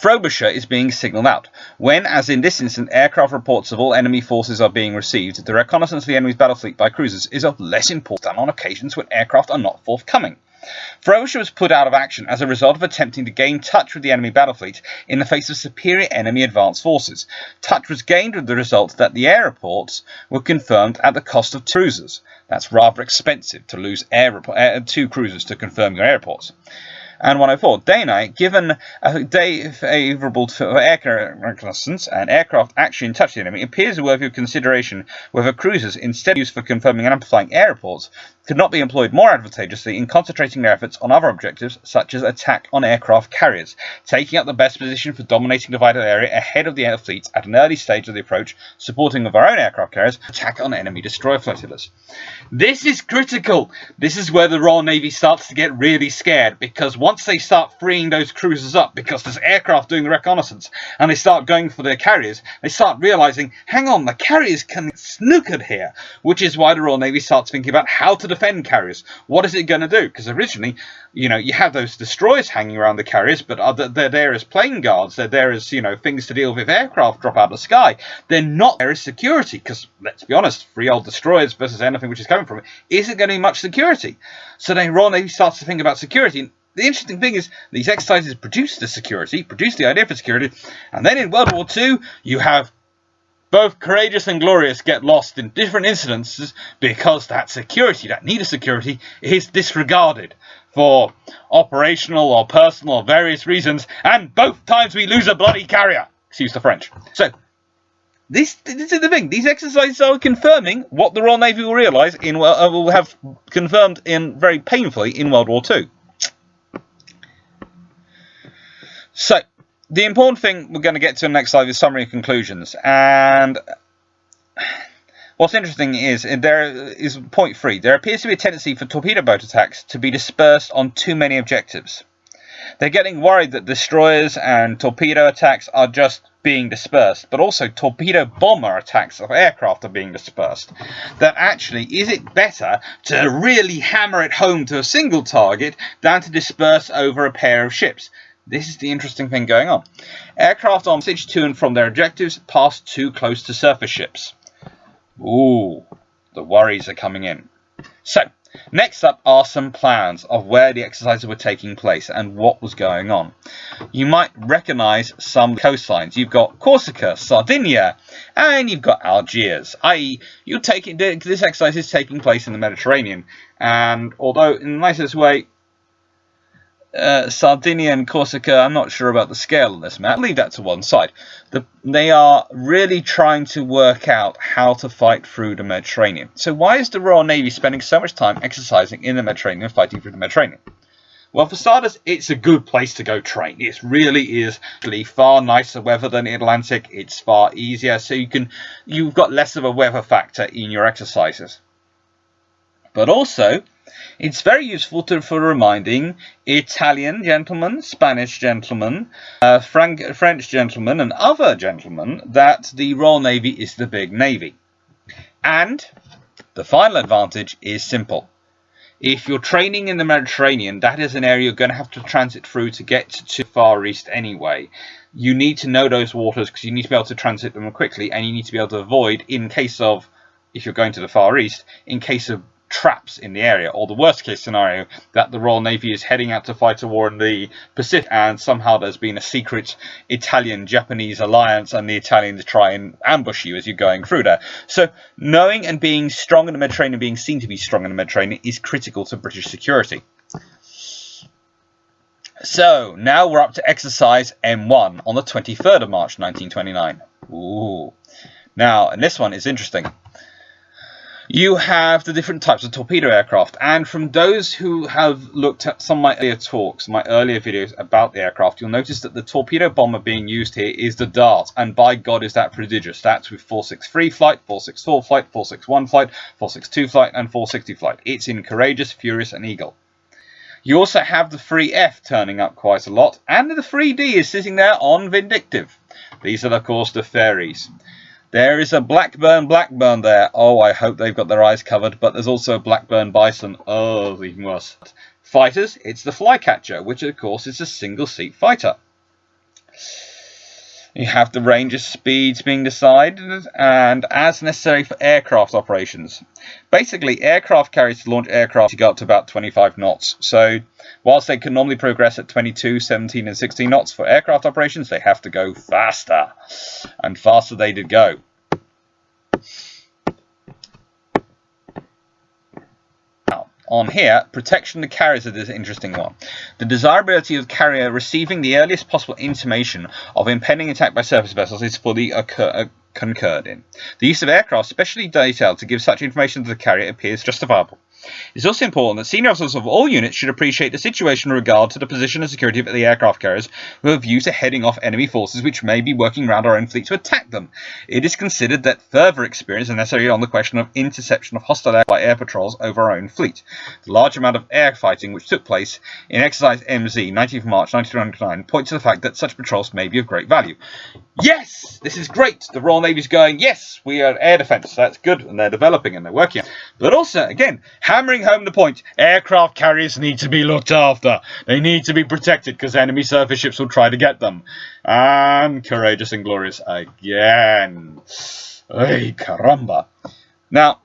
Frobisher is being signalled out. When, as in this instance, aircraft reports of all enemy forces are being received, the reconnaissance of the enemy's battle fleet by cruisers is of less importance than on occasions when aircraft are not forthcoming. Frobisher was put out of action as a result of attempting to gain touch with the enemy battle fleet in the face of superior enemy advance forces. Touch was gained with the result that the air reports were confirmed at the cost of 2 cruisers. That's rather expensive to lose 2 cruisers to confirm your air reports. And 104, day and night, given a day favourable for air reconnaissance and aircraft actually in touch with the enemy, it appears worthy of consideration whether cruisers, instead used for confirming and amplifying air reports, could not be employed more advantageously in concentrating their efforts on other objectives, such as attack on aircraft carriers, taking up the best position for dominating the vital area ahead of the air fleets at an early stage of the approach, supporting of our own aircraft carriers, attack on enemy destroyer flotillas. This is critical. This is where the Royal Navy starts to get really scared, because once they start freeing those cruisers up, because there's aircraft doing the reconnaissance, and they start going for their carriers, they start realising, hang on, the carriers can get snookered here, which is why the Royal Navy starts thinking about how to defend carriers. What is it going to do? Because originally, you know, you have those destroyers hanging around the carriers, but they're there as plane guards. They're there as, you know, things to deal with if aircraft drop out of the sky. They're not there as security, because, let's be honest, 3 old destroyers versus anything which is coming from it isn't going to be much security. So then Royal Navy starts to think about security. And the interesting thing is, these exercises produce the security, produce the idea for security, and then in World War II, you have both courageous and glorious get lost in different incidences because that security, that need of security, is disregarded for operational or personal or various reasons, and both times we lose a bloody carrier. Excuse the French. So, this is the thing. These exercises are confirming what the Royal Navy will realise will have confirmed in very painfully in World War II. So, the important thing we're going to get to in the next slide is summary conclusions. And what's interesting is, there is point 3. There appears to be a tendency for torpedo boat attacks to be dispersed on too many objectives. They're getting worried that destroyers and torpedo attacks are just being dispersed, but also torpedo bomber attacks of aircraft are being dispersed. That actually, is it better to really hammer it home to a single target than to disperse over a pair of ships? This is the interesting thing going on. Aircraft on passage to and from their objectives pass too close to surface ships. Ooh, the worries are coming in. So, next up are some plans of where the exercises were taking place and what was going on. You might recognise some coastlines. You've got Corsica, Sardinia, and you've got Algiers. I.e., this exercise is taking place in the Mediterranean. And although in the nicest way, Sardinia and Corsica, I'm not sure about the scale of this map. I'll leave that to one side. They are really trying to work out how to fight through the Mediterranean. So why is the Royal Navy spending so much time exercising in the Mediterranean and fighting through the Mediterranean? Well, for starters, it's a good place to go train. It really is actually far nicer weather than the Atlantic. It's far easier, so you've got less of a weather factor in your exercises. But also, it's very useful for reminding Italian gentlemen, Spanish gentlemen, French gentlemen, and other gentlemen that the Royal Navy is the big navy. And the final advantage is simple. If you're training in the Mediterranean, that is an area you're going to have to transit through to get to the Far East anyway. You need to know those waters because you need to be able to transit them quickly, and you need to be able to avoid, in case of, if you're going to the Far East, in case of traps in the area, or the worst case scenario that the Royal Navy is heading out to fight a war in the Pacific and somehow there's been a secret Italian-Japanese alliance and the Italians try and ambush you as you're going through there. So knowing and being strong in the Mediterranean, being seen to be strong in the Mediterranean, is critical to British security. So now we're up to exercise M1 on the 23rd of March 1929. Ooh. Now, and this one is interesting. You have the different types of torpedo aircraft, and from those who have looked at some of my earlier talks, my earlier videos about the aircraft, you'll notice that the torpedo bomber being used here is the Dart, and by God is that prodigious. That's with 463 flight, 464 flight, 461 flight, 462 flight, and 460 flight. It's in Courageous, Furious, and Eagle. You also have the 3F turning up quite a lot, and the 3D is sitting there on Vindictive. These are, of course, the fairies. There is a Blackburn there. Oh, I hope they've got their eyes covered. But there's also a Blackburn Bison. Oh, even worse. Fighters, it's the Flycatcher, which, of course, is a single-seat fighter. You have the range of speeds being decided, and as necessary for aircraft operations. Basically, aircraft carriers to launch aircraft to go up to about 25 knots. So, whilst they can normally progress at 22, 17, and 16 knots for aircraft operations, they have to go faster. And faster they did go. On here, protection of the carriers is this interesting one. The desirability of the carrier receiving the earliest possible intimation of impending attack by surface vessels is fully concurred in. The use of aircraft specially detailed to give such information to the carrier appears justifiable. It is also important that senior officers of all units should appreciate the situation in regard to the position and security of the aircraft carriers with a view to heading off enemy forces which may be working around our own fleet to attack them. It is considered that further experience is necessary on the question of interception of hostile air by air patrols over our own fleet. The large amount of air fighting which took place in exercise MZ 19th March 1929 points to the fact that such patrols may be of great value. Yes! This is great! The Royal Navy's going, yes, we are air defence, that's good, and they're developing and they're working on it. But also, again, hammering home the point, aircraft carriers need to be looked after. They need to be protected because enemy surface ships will try to get them. And Courageous and Glorious again. Ay, caramba. Now,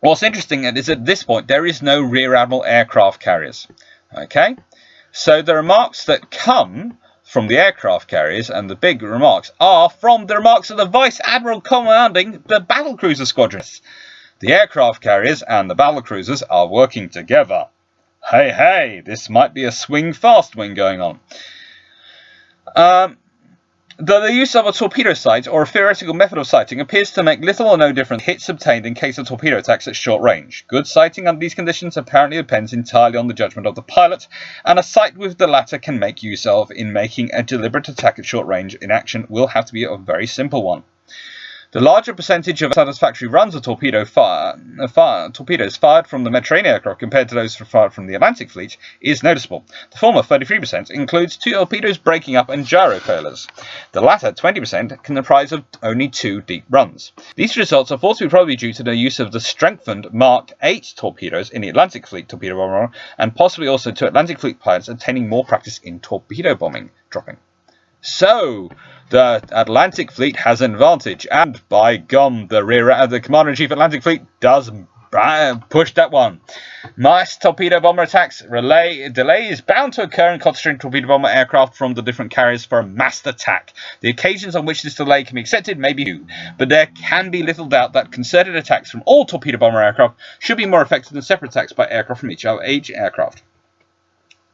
what's interesting is at this point, there is no rear admiral aircraft carriers. Okay? So the remarks that come from the aircraft carriers, and the big remarks, are from the remarks of the Vice Admiral commanding the battlecruiser squadrons. The aircraft carriers and the battlecruisers are working together. Hey, hey, this might be a swing-fast wing going on. The use of a torpedo sight, or a theoretical method of sighting, appears to make little or no difference to hits obtained in case of torpedo attacks at short range. Good sighting under these conditions apparently depends entirely on the judgment of the pilot, and a sight with the latter can make use of in making a deliberate attack at short range in action will have to be a very simple one. The larger percentage of satisfactory runs of torpedoes fired from the Mediterranean aircraft compared to those fired from the Atlantic fleet is noticeable. The former, 33%, includes 2 torpedoes breaking up and gyro failures. The latter, 20%, comprise of only 2 deep runs. These results are thought to be probably due to the use of the strengthened Mark 8 torpedoes in the Atlantic fleet torpedo bomber, and possibly also to Atlantic fleet pilots obtaining more practice in torpedo bombing dropping. So, the Atlantic Fleet has an advantage, and by gum, the Commander-in-Chief Atlantic Fleet does push that one. Mass torpedo bomber attacks delay is bound to occur in concentrating torpedo bomber aircraft from the different carriers for a massed attack. The occasions on which this delay can be accepted may be few, but there can be little doubt that concerted attacks from all torpedo bomber aircraft should be more effective than separate attacks by aircraft from each aircraft.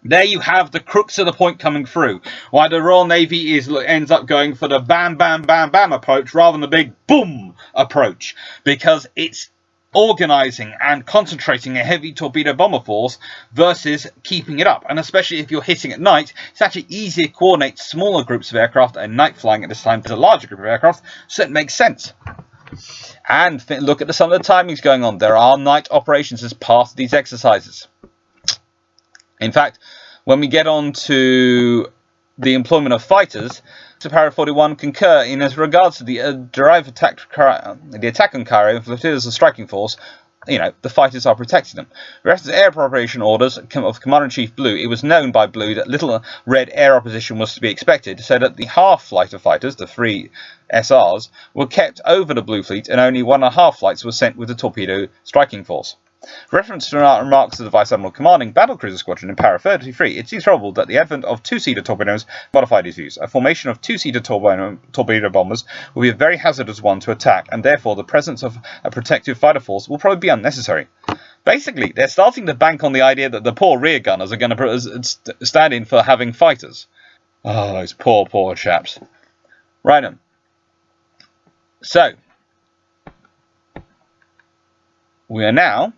There you have the crux of the point coming through. Why the Royal Navy ends up going for the bam, bam, bam, bam approach rather than the big boom approach. Because it's organising and concentrating a heavy torpedo bomber force versus keeping it up. And especially if you're hitting at night, it's actually easier to coordinate smaller groups of aircraft and night flying at this time to a larger group of aircraft. So it makes sense. And look at some of the timings going on. There are night operations as part of these exercises. In fact, when we get on to the employment of fighters, Para 41 concur in as regards to the derived attack on Cairo for the as a striking force. You know, the fighters are protecting them. The rest of the air operation orders of Commander-in-Chief Blue, it was known by Blue that little red air opposition was to be expected, so that the half flight of fighters, the 3 SRs, were kept over the Blue Fleet, and only 1.5 flights were sent with the torpedo striking force. Reference to remarks of the Vice Admiral commanding Battlecruiser Squadron in Para 33, it seems probable that the advent of 2-seater torpedoes modified his views. A formation of 2-seater torpedo bombers will be a very hazardous one to attack, and therefore the presence of a protective fighter force will probably be unnecessary. Basically, they're starting to bank on the idea that the poor rear gunners are going to stand in for having fighters. Oh, those poor, poor chaps. Right then. So, we are now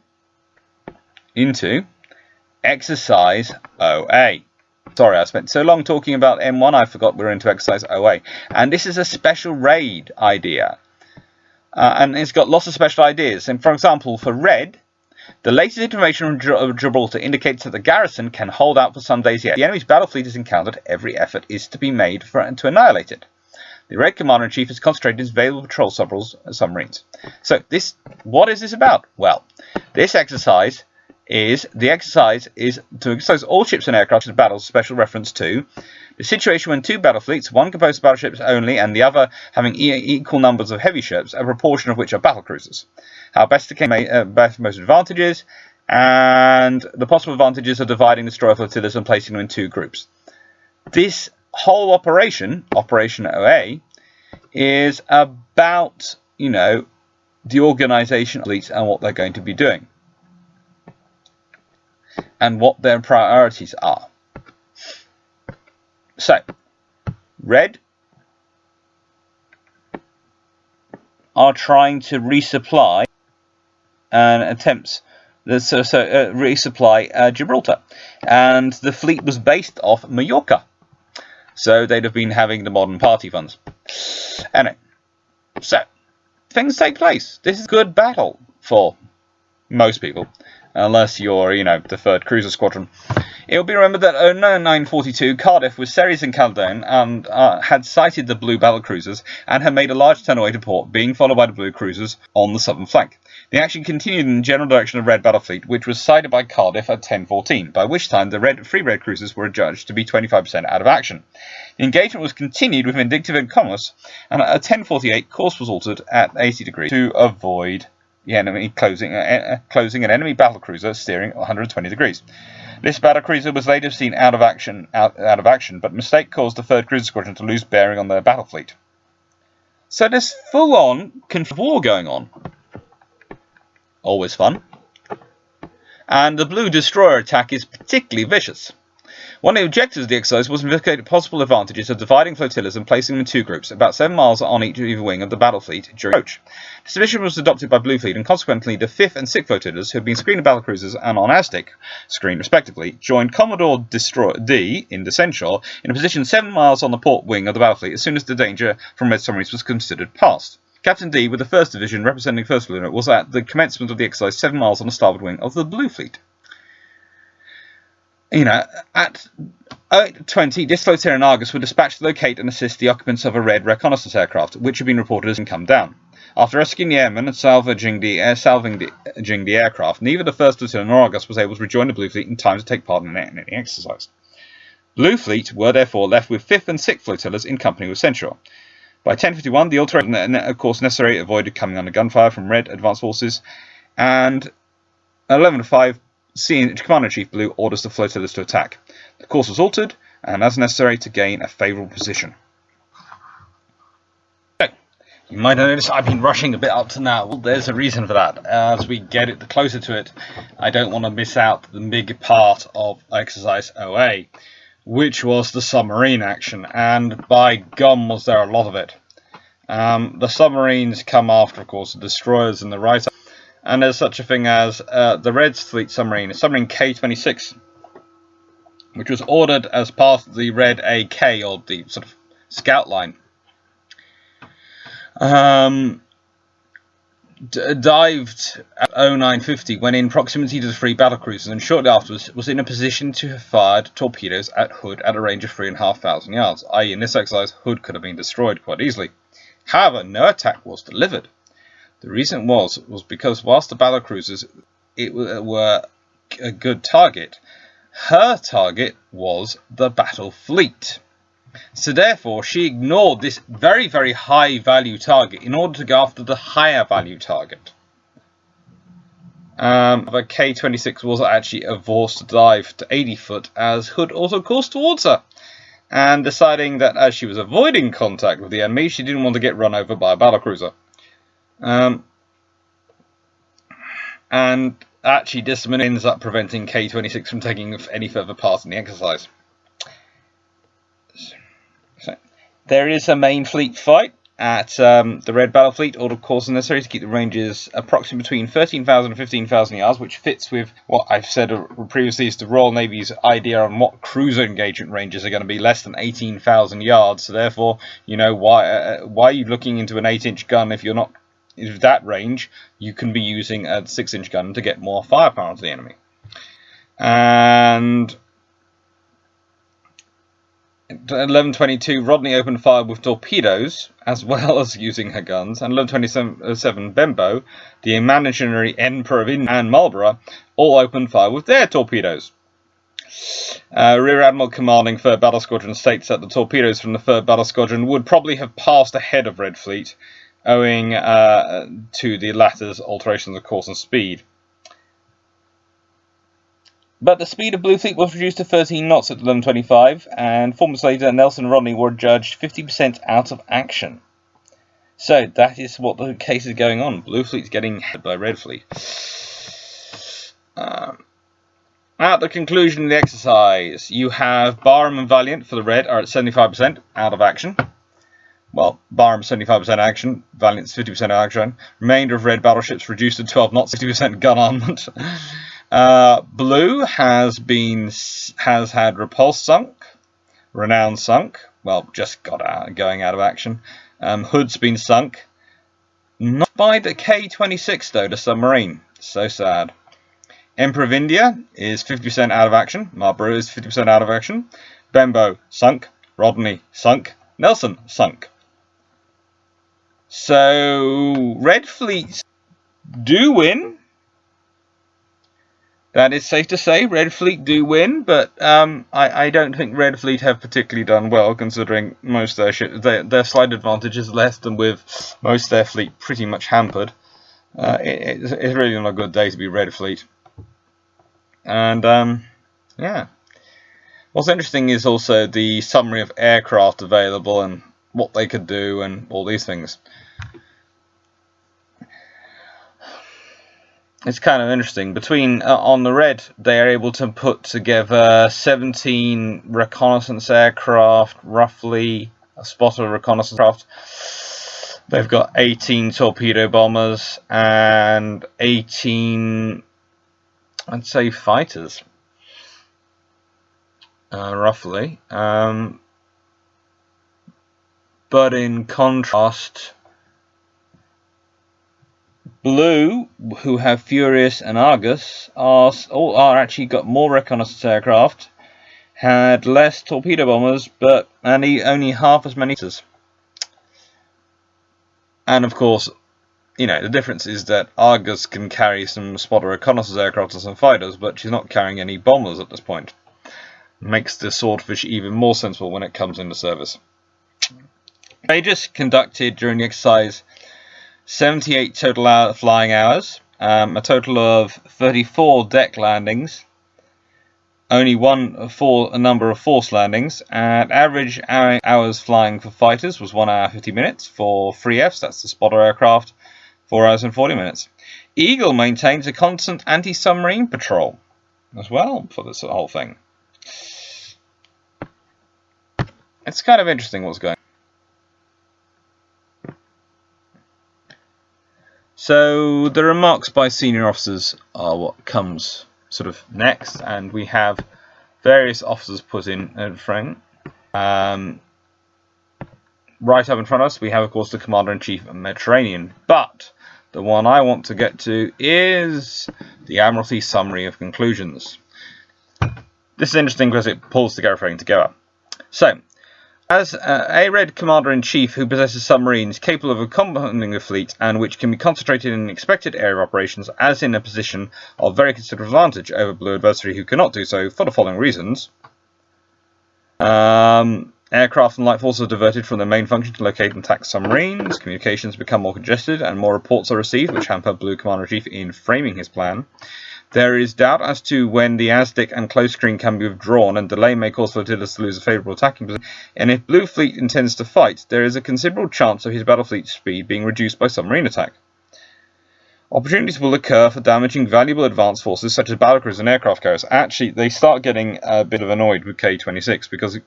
into exercise OA. Sorry, I spent so long talking about M1, I forgot we were into exercise OA. And this is a special raid idea. And it's got lots of special ideas. And for example, for Red, the latest information from Gibraltar indicates that the garrison can hold out for some days yet. The enemy's battle fleet is encountered. Every effort is to be made to annihilate it. The Red Commander-in-Chief has concentrated his available patrol submarines. So, what is this about? Well, this exercise is to exercise all ships and aircraft in battles, special reference to the situation when two battle fleets, one composed of battleships only and the other having equal numbers of heavy ships, a proportion of which are battle cruisers. How best to gain most advantages, and the possible advantages of dividing the destroyer flotillas and placing them in two groups. This whole Operation OA, is about, the organisation of fleets and what they're going to be doing. And what their priorities are. So, Red are trying to resupply and attempts resupply Gibraltar, and the fleet was based off Mallorca, so they'd have been having the modern party funds. Anyway, so things take place. This is a good battle for most people. Unless you're, the 3rd Cruiser Squadron. It will be remembered that in 942, Cardiff, with Ceres and Caledon, and had sighted the blue battle cruisers and had made a large turn away to port, being followed by the blue cruisers on the southern flank. The action continued in the general direction of the Red battle fleet, which was sighted by Cardiff at 10:14, by which time the three Red cruisers were adjudged to be 25% out of action. The engagement was continued with Vindictive and Commerce, and at 10:48, course was altered at 80 degrees to avoid the enemy closing an enemy battlecruiser steering 120 degrees. This battlecruiser was later seen out of action, but mistake caused the 3rd Cruiser Squadron to lose bearing on their battle fleet. So there's full-on war going on. Always fun. And the blue destroyer attack is particularly vicious. One of the objectives of the exercise was to investigate possible advantages of dividing flotillas and placing them in two groups, about 7 miles on either wing of the battle fleet during approach. This division was adopted by Blue Fleet, and consequently the 5th and 6th flotillas, who had been screened at battlecruisers and on Aztec screen respectively, joined Commodore D in Descenshore in a position 7 miles on the port wing of the battle fleet as soon as the danger from Red submarines was considered past. Captain D, with the 1st Division representing 1st Fleet, was at the commencement of the exercise 7 miles on the starboard wing of the Blue Fleet. At 8:20, this flotilla and Argus were dispatched to locate and assist the occupants of a Red reconnaissance aircraft, which had been reported as come down. After rescuing the airmen and salvaging the aircraft, neither the 1st Lieutenant nor Argus was able to rejoin the Blue Fleet in time to take part in any exercise. Blue Fleet were therefore left with 5th and 6th flotillas in company with Censure. By 10:51, the alteration, of course, necessary avoided coming under gunfire from Red advanced forces, and at 11:05, Commander-in-Chief Blue orders the flotillas to attack. The course was altered, and as necessary to gain a favourable position. So, you might have noticed I've been rushing a bit up to now. Well, there's a reason for that. As we get closer to it, I don't want to miss out the big part of Exercise OA, which was the submarine action, and by gum was there a lot of it. The submarines come after, of course, the destroyers and the right. And there's such a thing as the Red Fleet submarine, submarine K-26, which was ordered as part of the Red AK, or the sort of scout line. Dived at 0950 when in proximity to the three battlecruisers, and shortly afterwards was in a position to have fired torpedoes at Hood at a range of 3,500 yards, i.e. in this exercise Hood could have been destroyed quite easily. However, no attack was delivered. The reason was because whilst the battlecruisers were a good target, her target was the battle fleet. So therefore, she ignored this very, very high value target in order to go after the higher value target. The K-26 was actually forced to dive to 80 foot as Hood also coursed towards her, and deciding that as she was avoiding contact with the enemy, she didn't want to get run over by a battlecruiser. And actually this ends up preventing K-26 from taking any further part in the exercise. So, there is a main fleet fight at the Red Battle Fleet. All the courses necessary to keep the ranges approximately between 13,000 and 15,000 yards, which fits with what I've said previously is the Royal Navy's idea on what cruiser engagement ranges are going to be less than 18,000 yards. So therefore, you know, why are you looking into an 8-inch gun if you're not with that range? You can be using a 6-inch gun to get more firepower to the enemy. And 1122 Rodney opened fire with torpedoes as well as using her guns, and 1127 Bembo, the imaginary Emperor of India, and Marlborough all opened fire with their torpedoes. Rear Admiral commanding 3rd Battle Squadron states that the torpedoes from the 3rd Battle Squadron would probably have passed ahead of Red Fleet, owing to the latter's alterations of course and speed. But the speed of Blue Fleet was reduced to 13 knots at 11:25, and 4 months later, Nelson and Rodney were judged 50% out of action. So that is what the case is going on. Blue Fleet's getting hit by Red Fleet. At the conclusion of the exercise, you have Barham and Valiant for the Red are at 75% out of action. Well, Barham's 75% action, Valiant's 50% action. Remainder of Red battleships reduced to 12 knots, 60% gun armament. Blue has had Repulse sunk, Renown sunk, well, just going out of action. Hood's been sunk, not by the K-26 though, the submarine. So sad. Emperor of India is 50% out of action. Marlborough is 50% out of action. Bembo sunk, Rodney sunk, Nelson sunk. So Red Fleets do win. That is safe to say. Red Fleet do win, but I don't think Red Fleet have particularly done well, considering most of their ships, their slight advantage is less than with most of their fleet pretty much hampered. It's really not a good day to be Red Fleet. And yeah, what's interesting is also the summary of aircraft available and what they could do and all these things. It's kind of interesting. Between on the Red, they are able to put together 17 reconnaissance aircraft, roughly a spotter reconnaissance craft. They've got 18 torpedo bombers and 18, I'd say, fighters, roughly. But in contrast, Blue, who have Furious and Argus, are actually got more reconnaissance aircraft, had less torpedo bombers, but only half as many. And of course, you know, the difference is that Argus can carry some spotter reconnaissance aircraft and some fighters, but she's not carrying any bombers at this point. Makes the Swordfish even more sensible when it comes into service. They just conducted during the exercise 78 total flying hours, a total of 34 deck landings, only a number of forced landings, and average hours flying for fighters was 1 hour 50 minutes. For 3Fs, that's the spotter aircraft, 4 hours and 40 minutes. Eagle maintains a constant anti-submarine patrol as well for this whole thing. It's kind of interesting what's going on. So the remarks by senior officers are what comes sort of next, and we have various officers put in front. Right up in front of us we have, of course, the Commander-in-Chief of Mediterranean, but the one I want to get to is the Admiralty Summary of Conclusions. This is interesting because it pulls everything together. So, as a Red Commander-in-Chief who possesses submarines capable of accompanying the fleet and which can be concentrated in an expected area of operations as in a position of very considerable advantage over Blue adversary who cannot do so for the following reasons. Aircraft and light forces are diverted from their main function to locate and attack submarines. Communications become more congested and more reports are received which hamper Blue Commander-in-Chief in framing his plan. There is doubt as to when the ASDIC and close screen can be withdrawn, and delay may cause flotillas to lose a favourable attacking position. And if Blue Fleet intends to fight, there is a considerable chance of his battle fleet speed being reduced by submarine attack. Opportunities will occur for damaging valuable advanced forces such as battlecruisers and aircraft carriers. Actually, they start getting a bit of annoyed with K-26 because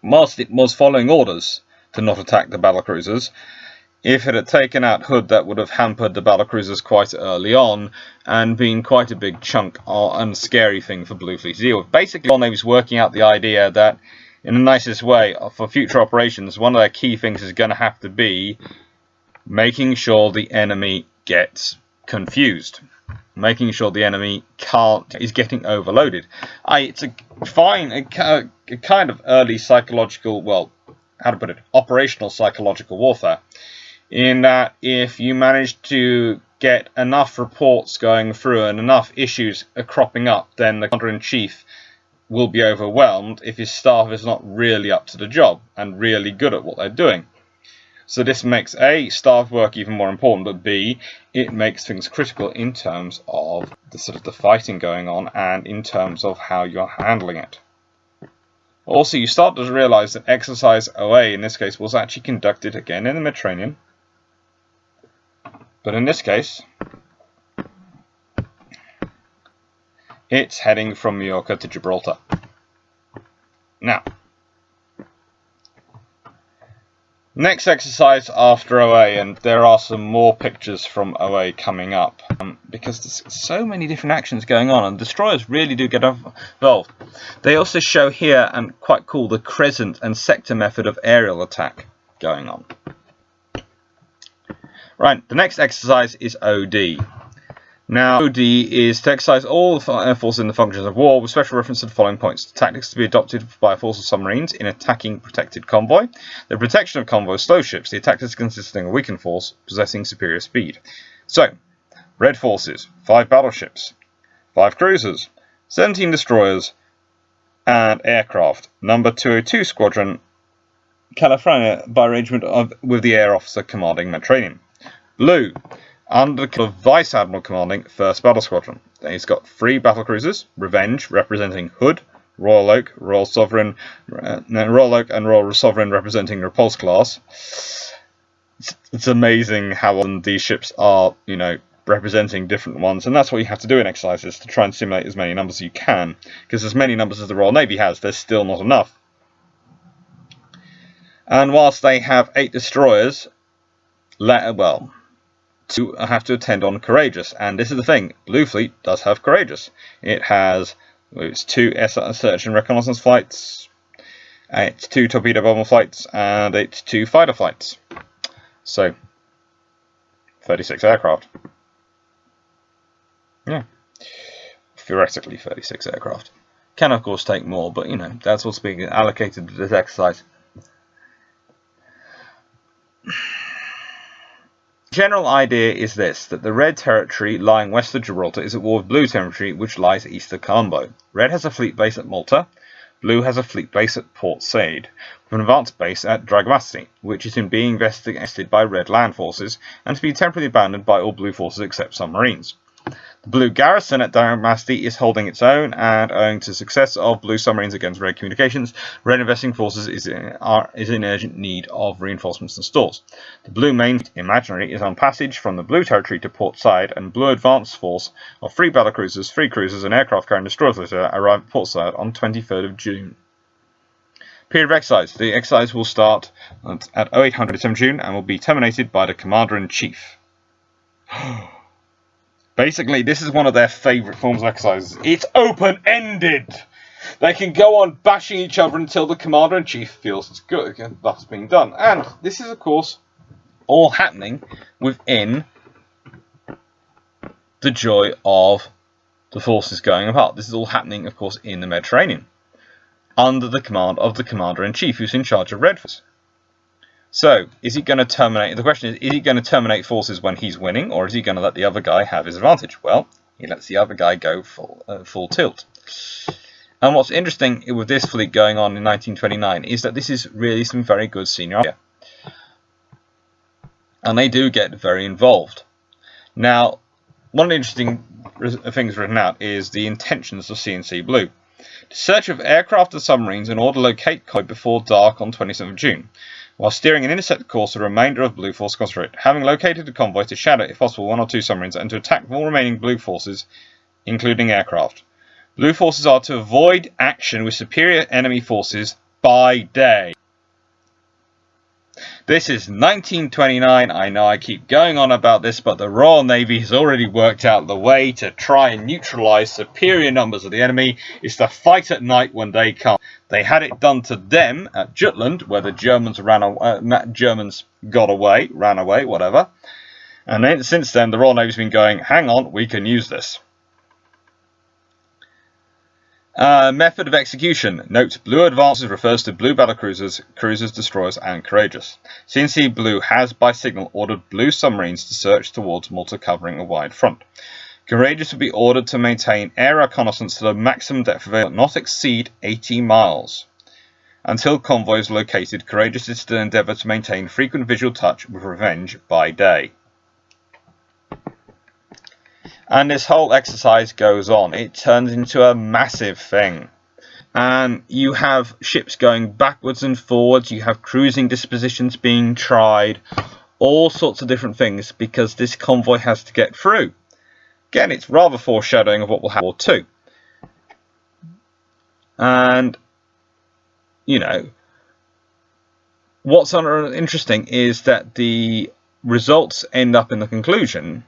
whilst it was following orders to not attack the battlecruisers, if it had taken out Hood, that would have hampered the battlecruisers quite early on and been quite a big chunk and scary thing for Blue Fleet to deal with. Basically, the Royal Navy's working out the idea that, in the nicest way, for future operations, one of their key things is going to have to be making sure the enemy gets confused, making sure the enemy is getting overloaded. It's a kind of early psychological, well, how to put it, operational psychological warfare, in that if you manage to get enough reports going through and enough issues are cropping up, then the Commander-in-Chief will be overwhelmed if his staff is not really up to the job and really good at what they're doing. So this makes A, staff work even more important, but B, it makes things critical in terms of the fighting going on and in terms of how you're handling it. Also, you start to realise that Exercise OA in this case was actually conducted again in the Mediterranean, but in this case it's heading from Majorca to Gibraltar. Now, next exercise after OA, and there are some more pictures from OA coming up, because there's so many different actions going on and destroyers really do get involved. They also show here, and quite cool, the crescent and sector method of aerial attack going on. Right, the next exercise is OD. Now, OD is to exercise all air forces in the functions of war with special reference to the following points. The tactics to be adopted by a force of submarines in attacking protected convoy. The protection of convoy slow ships. The tactics consisting of a weakened force possessing superior speed. So, red forces, 5 battleships, 5 cruisers, 17 destroyers, and aircraft. Number 202 Squadron, California, by arrangement with the air officer commanding Mediterranean. Blue, under the Vice Admiral commanding 1st Battle Squadron. Then he's got 3 battlecruisers, Revenge representing Hood, Royal Oak, Royal Sovereign, Royal Oak and Royal Sovereign representing Repulse class. It's amazing how often these ships are, representing different ones, and that's what you have to do in exercises to try and simulate as many numbers as you can, because as many numbers as the Royal Navy has, there's still not enough. And whilst they have 8 destroyers, to have to attend on Courageous, and this is the thing, Blue Fleet does have Courageous. It has its 2 search and reconnaissance flights, its 2 torpedo bomber flights, and its 2 fighter flights. So, 36 aircraft. Yeah, theoretically 36 aircraft. Can of course take more, but that's what's being allocated to this exercise. General idea is this, that the red territory lying west of Gibraltar is at war with blue territory which lies east of Colombo. Red has a fleet base at Malta, blue has a fleet base at Port Said, with an advanced base at Dragomasti, which is being investigated by red land forces and to be temporarily abandoned by all blue forces except submarines. The blue garrison at Dragomasti is holding its own, and owing to the success of blue submarines against red communications, red investing forces is in urgent need of reinforcements and stores. The blue main imaginary is on passage from the blue territory to Port Said, and blue advance force of 3 battlecruisers, 3 cruisers, and aircraft carrying destroyers arrive at Port Said on 23rd of June. Period of exercise. The exercise will start at 0800 June and will be terminated by the Commander-in-Chief. Basically, this is one of their favourite forms of exercises. It's open-ended! They can go on bashing each other until the Commander-in-Chief feels it's good, that's being done. And this is, of course, all happening within the joy of the forces going apart. This is all happening, of course, in the Mediterranean, under the command of the Commander-in-Chief, who's in charge of red forces. So, is he going to terminate? The question is he going to terminate forces when he's winning, or is he going to let the other guy have his advantage? Well, he lets the other guy go full tilt. And what's interesting with this fleet going on in 1929 is that this is really some very good senior officer. And they do get very involved. Now, one of the interesting things written out is the intentions of C&C Blue. Search of aircraft and submarines in order to locate convoy before dark on 27th June. while steering an intercept course, the remainder of Blue Force concentrate, having located the convoy to shadow, if possible, 1 or 2 submarines and to attack all remaining Blue Forces, including aircraft. Blue Forces are to avoid action with superior enemy forces by day. This is 1929. I know I keep going on about this, but the Royal Navy has already worked out the way to try and neutralise superior numbers of the enemy is to fight at night when they come. They had it done to them at Jutland, where the Germans ran away, whatever. And then since then, the Royal Navy's been going, hang on, we can use this. Method of execution. Note, Blue Advances refers to Blue battlecruisers, cruisers, destroyers, and Courageous. CNC Blue has, by signal, ordered Blue submarines to search towards Malta, covering a wide front. Courageous will be ordered to maintain air reconnaissance to the maximum depth available, not exceed 80 miles. Until convoy is located, Courageous is to endeavour to maintain frequent visual touch with Revenge by day. And this whole exercise goes on. It turns into a massive thing. And you have ships going backwards and forwards. You have cruising dispositions being tried. All sorts of different things because this convoy has to get through. Again, it's rather foreshadowing of what will happen in War 2. And, you know, what's interesting is that the results end up in the conclusion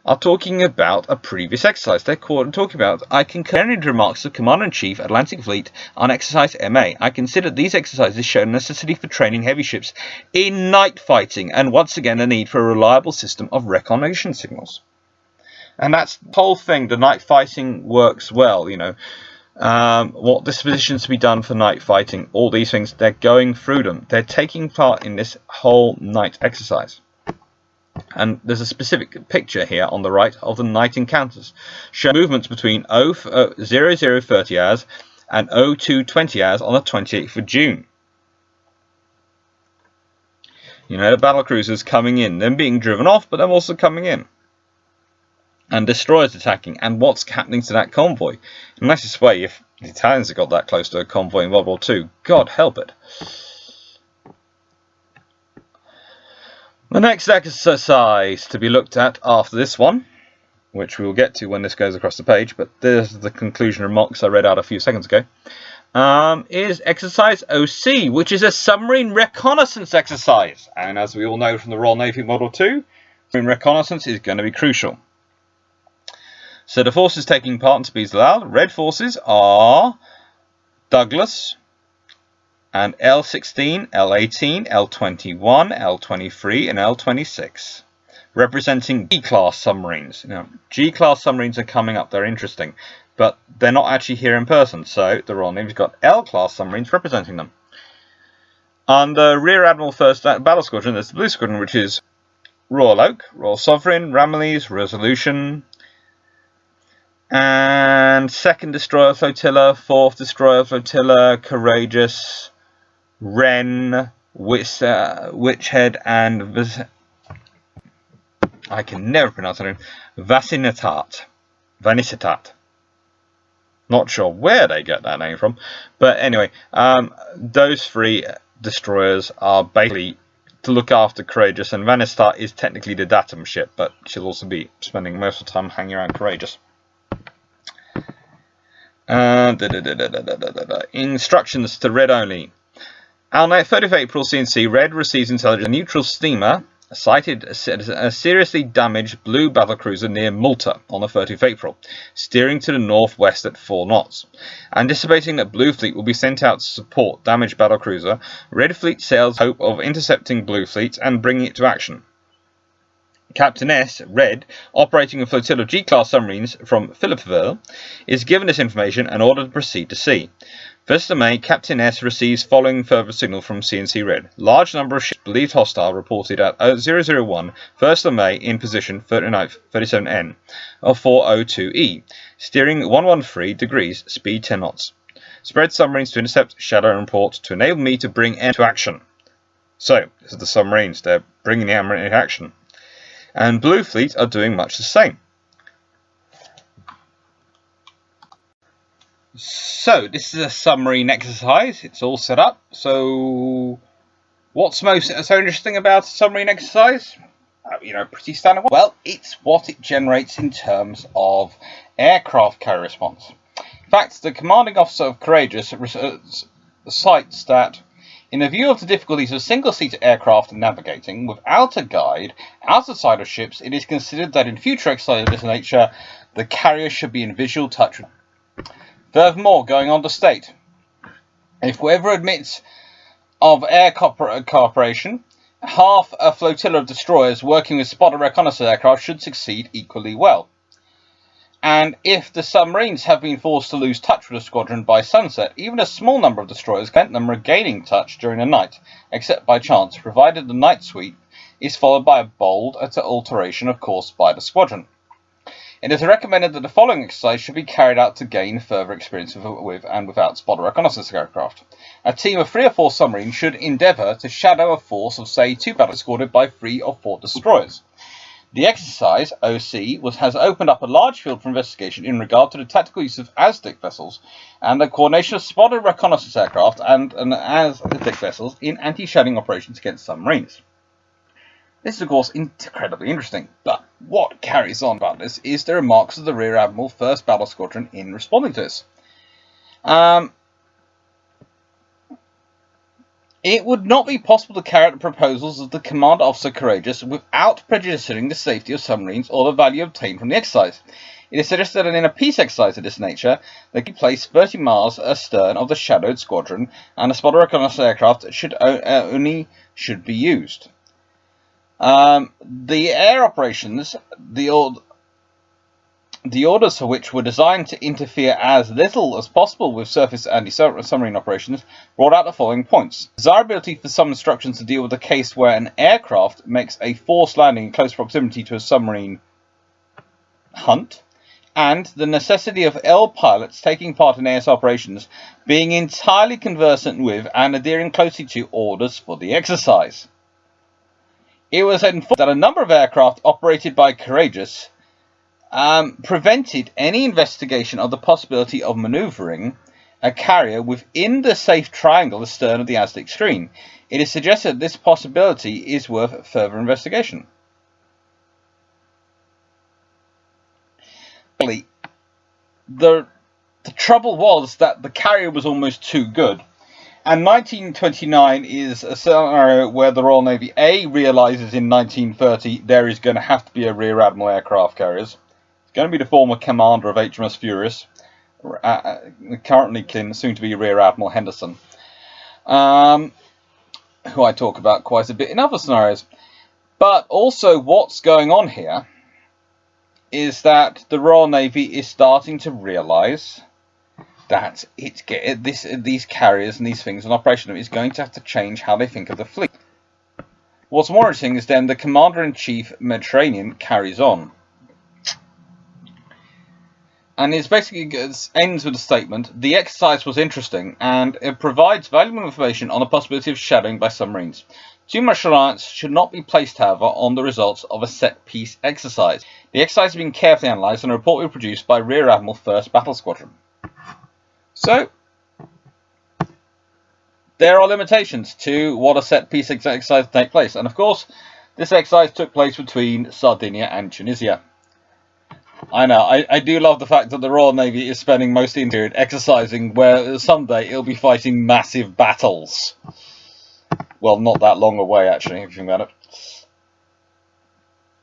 are talking about a previous exercise. They're talking about, I concur in the remarks of Commander-in-Chief, Atlantic Fleet, on Exercise MA. I consider these exercises show necessity for training heavy ships in night fighting, and once again a need for a reliable system of reconnaissance signals. And that's the whole thing. The night fighting works well, you know. What dispositions to be done for night fighting, all these things, they're going through them. They're taking part in this whole night exercise. And there's a specific picture here on the right of the night encounters, showing movements between 0030 hours and 0220 hours on the 28th of June. You know, the battle cruisers coming in, them being driven off, but them also coming in. And destroyers attacking, and what's happening to that convoy. In the nicest way, if the Italians had got that close to a convoy in World War II, God help it. The next exercise to be looked at after this one, which we will get to when this goes across the page, but there's the conclusion remarks I read out a few seconds ago, is Exercise OC, which is a submarine reconnaissance exercise. And as we all know from the Royal Navy Model 2, submarine reconnaissance is going to be crucial. So the forces taking part in speeds allowed, red forces are Douglas, and L16, L18, L21, L23, and L26, representing G-class submarines. Now, G-class submarines are coming up, they're interesting, but they're not actually here in person, so the Royal Navy's got L-class submarines representing them. Under Rear Admiral 1st Battle Squadron, there's the Blue Squadron, which is Royal Oak, Royal Sovereign, Ramillies, Resolution, and 2nd Destroyer Flotilla, 4th Destroyer Flotilla, Courageous, Wren, Witchhead, and I can never pronounce her name. Vanisitat. Not sure where they get that name from, but anyway, those 3 destroyers are basically to look after Courageous, and Vanisitat is technically the datum ship, but she'll also be spending most of the time hanging around Courageous. Instructions to Red only. On 30th April, CNC Red receives intelligence a neutral steamer sighted a seriously damaged blue battlecruiser near Malta on the 30th April, steering to the northwest at 4 knots. Anticipating that Blue Fleet will be sent out to support damaged battlecruiser, Red Fleet sails hope of intercepting Blue Fleet and bringing it to action. Captain S, Red, operating a flotilla of G-class submarines from Philippeville, is given this information and ordered to proceed to sea. 1st of May, Captain S receives following further signal from CNC Red. Large number of ships believed hostile reported at 001, 1st of May, in position 37N of 402E, steering 113 degrees, speed 10 knots. Spread submarines to intercept, shadow and report to enable me to bring M to action. So, this is the submarines, they're bringing the M into action. And Blue Fleet are doing much the same. So, this is a submarine exercise. It's all set up. So, What's most so interesting about a submarine exercise? Pretty standard. Well, it's what it generates in terms of aircraft carrier response. In fact, the commanding officer of Courageous cites that, in the view of the difficulties of single-seater aircraft navigating without a guide outside of ships, it is considered that in future exercises of this nature, the carrier should be in visual touch. Furthermore, going on to state, if whoever admits of air cooperation, half a flotilla of destroyers working with spotter reconnaissance aircraft should succeed equally well. And if the submarines have been forced to lose touch with the squadron by sunset, even a small number of destroyers can them regaining touch during the night, except by chance, provided the night sweep is followed by a bold alteration of course by the squadron. It is recommended that the following exercise should be carried out to gain further experience with and without spotter reconnaissance aircraft. A team of 3 or 4 submarines should endeavour to shadow a force of, say, 2 battleships escorted by 3 or 4 destroyers. The exercise, OC, has opened up a large field for investigation in regard to the tactical use of Aztec vessels and the coordination of spotted reconnaissance aircraft and Aztec vessels in anti-shadowing operations against submarines. This is, of course, incredibly interesting, but what carries on about this is the remarks of the Rear Admiral 1st Battle Squadron in responding to this. It would not be possible to carry out the proposals of the Commander Officer Courageous without prejudicing the safety of submarines or the value obtained from the exercise. It is suggested that in a peace exercise of this nature, they could place 30 miles astern of the shadowed squadron, and a spotter reconnaissance aircraft should be used. The air operations, the orders for which were designed to interfere as little as possible with surface anti-submarine operations, brought out the following points. Desirability for some instructions to deal with a case where an aircraft makes a forced landing in close proximity to a submarine hunt, and the necessity of L pilots taking part in AS operations being entirely conversant with and adhering closely to orders for the exercise. It was informed that a number of aircraft operated by Courageous prevented any investigation of the possibility of manoeuvring a carrier within the safe triangle astern of the Aztec screen. It is suggested that this possibility is worth further investigation. The trouble was that the carrier was almost too good. And 1929 is a scenario where the Royal Navy A realises in 1930 there is going to have to be a Rear Admiral aircraft carriers. It's going to be the former commander of HMS Furious, currently soon to be Rear Admiral Henderson, who I talk about quite a bit in other scenarios. But also what's going on here is that the Royal Navy is starting to realise that these carriers and these things in operation is going to have to change how they think of the fleet. What's more interesting is then the Commander-in-Chief Mediterranean carries on. And it basically ends with a statement: the exercise was interesting and it provides valuable information on the possibility of shadowing by submarines. Too much reliance should not be placed, however, on the results of a set-piece exercise. The exercise has been carefully analysed and a report will be produced by Rear Admiral 1st Battle Squadron. So, there are limitations to what a set-piece exercise will take place. And of course, this exercise took place between Sardinia and Tunisia. I know, I do love the fact that the Royal Navy is spending most of the period exercising where someday it'll be fighting massive battles. Well, not that long away, actually, if you think about it.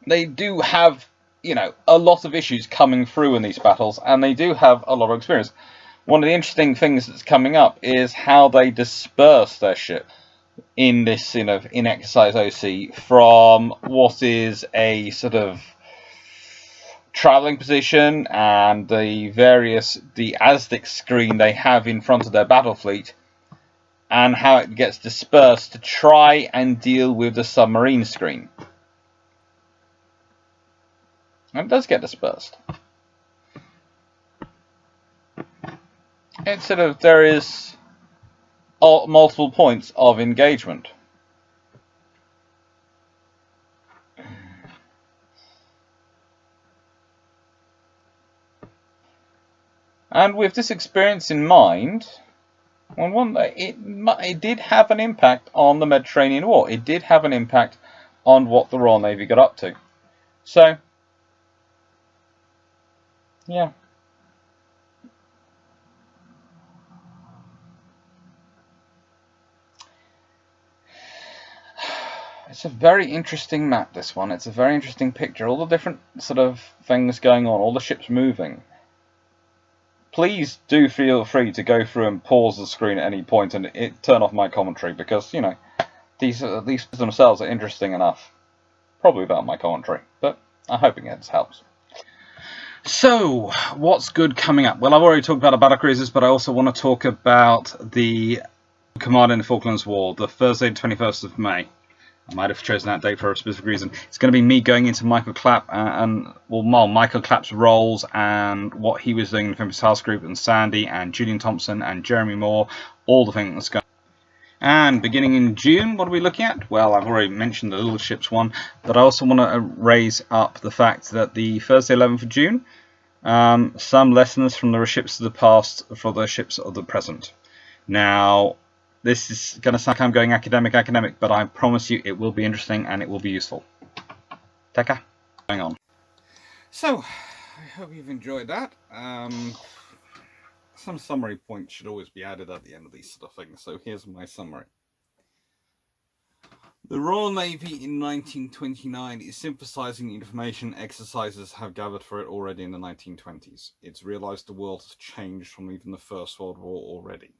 They do have, a lot of issues coming through in these battles, and they do have a lot of experience. One of the interesting things that's coming up is how they disperse their ship in this, in Exercise OC from what is a sort of travelling position and the Aztec screen they have in front of their battle fleet, and how it gets dispersed to try and deal with the submarine screen. And it does get dispersed. It's there is multiple points of engagement. And with this experience in mind, It did have an impact on the Mediterranean War. It did have an impact on what the Royal Navy got up to. So, yeah. It's a very interesting map, this one. It's a very interesting picture. All the different sort of things going on, all the ships moving. Please do feel free to go through and pause the screen at any point and turn off my commentary, because, you know, these themselves are interesting enough. Probably without my commentary, but I'm hoping it helps. So, what's good coming up? Well, I've already talked about the battlecruisers, but I also want to talk about the command in the Falklands War, the Thursday, 21st of May. I might have chosen that date for a specific reason. It's going to be me going into Michael Clapp Michael Clapp's roles and what he was doing in the Famous House Group, and Sandy and Julian Thompson and Jeremy Moore, all the things going. And beginning in June, what are we looking at? Well, I've already mentioned the little ships one, but I also want to raise up the fact that the Thursday 11th of June, some lessons from the ships of the past for the ships of the present. Now, this is going to sound like I'm going academic, but I promise you it will be interesting and it will be useful. Take care. Going on. So, I hope you've enjoyed that. Some summary points should always be added at the end of these sort of things, so here's my summary. The Royal Navy in 1929 is synthesizing the information exercises have gathered for it already in the 1920s. It's realized the world has changed from even the First World War already.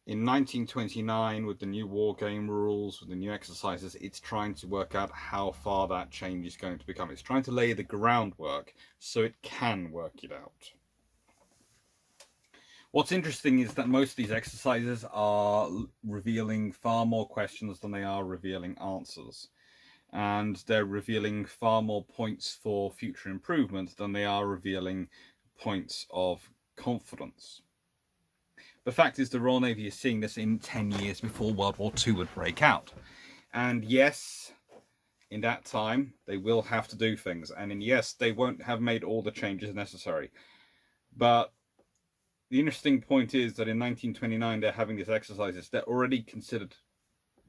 In 1929, with the new war game rules, with the new exercises, it's trying to work out how far that change is going to become. It's trying to lay the groundwork so it can work it out. What's interesting is that most of these exercises are revealing far more questions than they are revealing answers. And they're revealing far more points for future improvement than they are revealing points of confidence. The fact is, the Royal Navy is seeing this in 10 years before World War II would break out. And yes, in that time, they will have to do things. And yes, they won't have made all the changes necessary. But the interesting point is that in 1929, they're having these exercises. They're already considered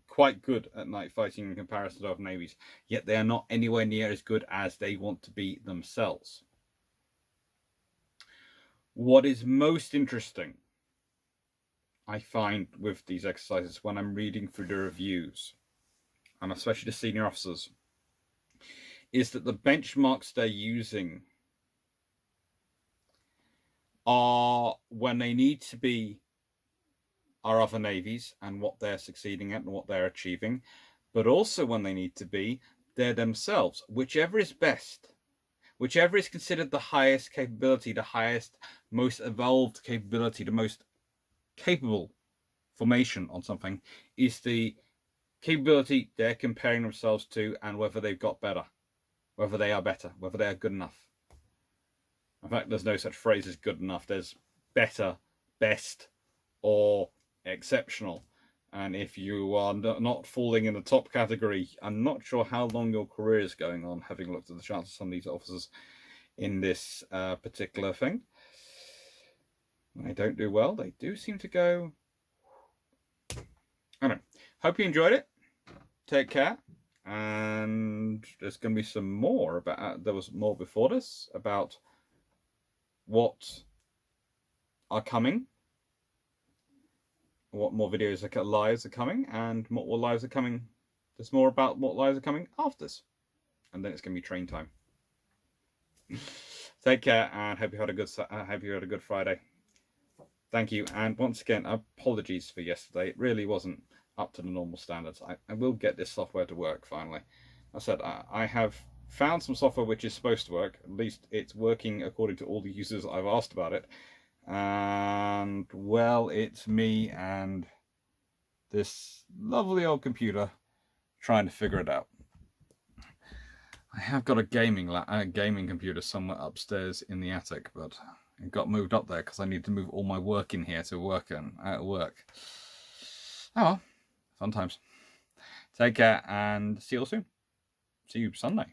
quite good at night fighting in comparison to other navies. Yet they are not anywhere near as good as they want to be themselves. What is most interesting, I find, with these exercises when I'm reading through the reviews, and especially the senior officers, is that the benchmarks they're using are when they need to be our other navies and what they're succeeding at and what they're achieving, but also when they need to be they're themselves, whichever is best, whichever is considered the highest capability, the highest, most evolved capability, the most capable formation on something, is the capability they're comparing themselves to, and whether they've got better, whether they are better, whether they are good enough. In fact, there's no such phrase as good enough. There's better, best, or exceptional. And if you are not falling in the top category, I'm not sure how long your career is going on, having looked at the charts of some of these officers in this particular thing. When they don't do well, they do seem to go. I don't know. Hope you enjoyed it. Take care. And there's going to be some more about. There was more before this about what are coming, what more videos lives are coming, and what more lives are coming. There's more about what lives are coming after this, and then it's going to be train time. Take care, and hope you had a good Friday. Thank you, and once again, apologies for yesterday. It really wasn't up to the normal standards. I will get this software to work finally. I said I have found some software which is supposed to work. At least it's working according to all the users I've asked about it. And, well, it's me and this lovely old computer trying to figure it out. I have got a gaming computer somewhere upstairs in the attic, but it got moved up there because I need to move all my work in here to work at work. Oh well, fun times. Take care and see you all soon. See you Sunday.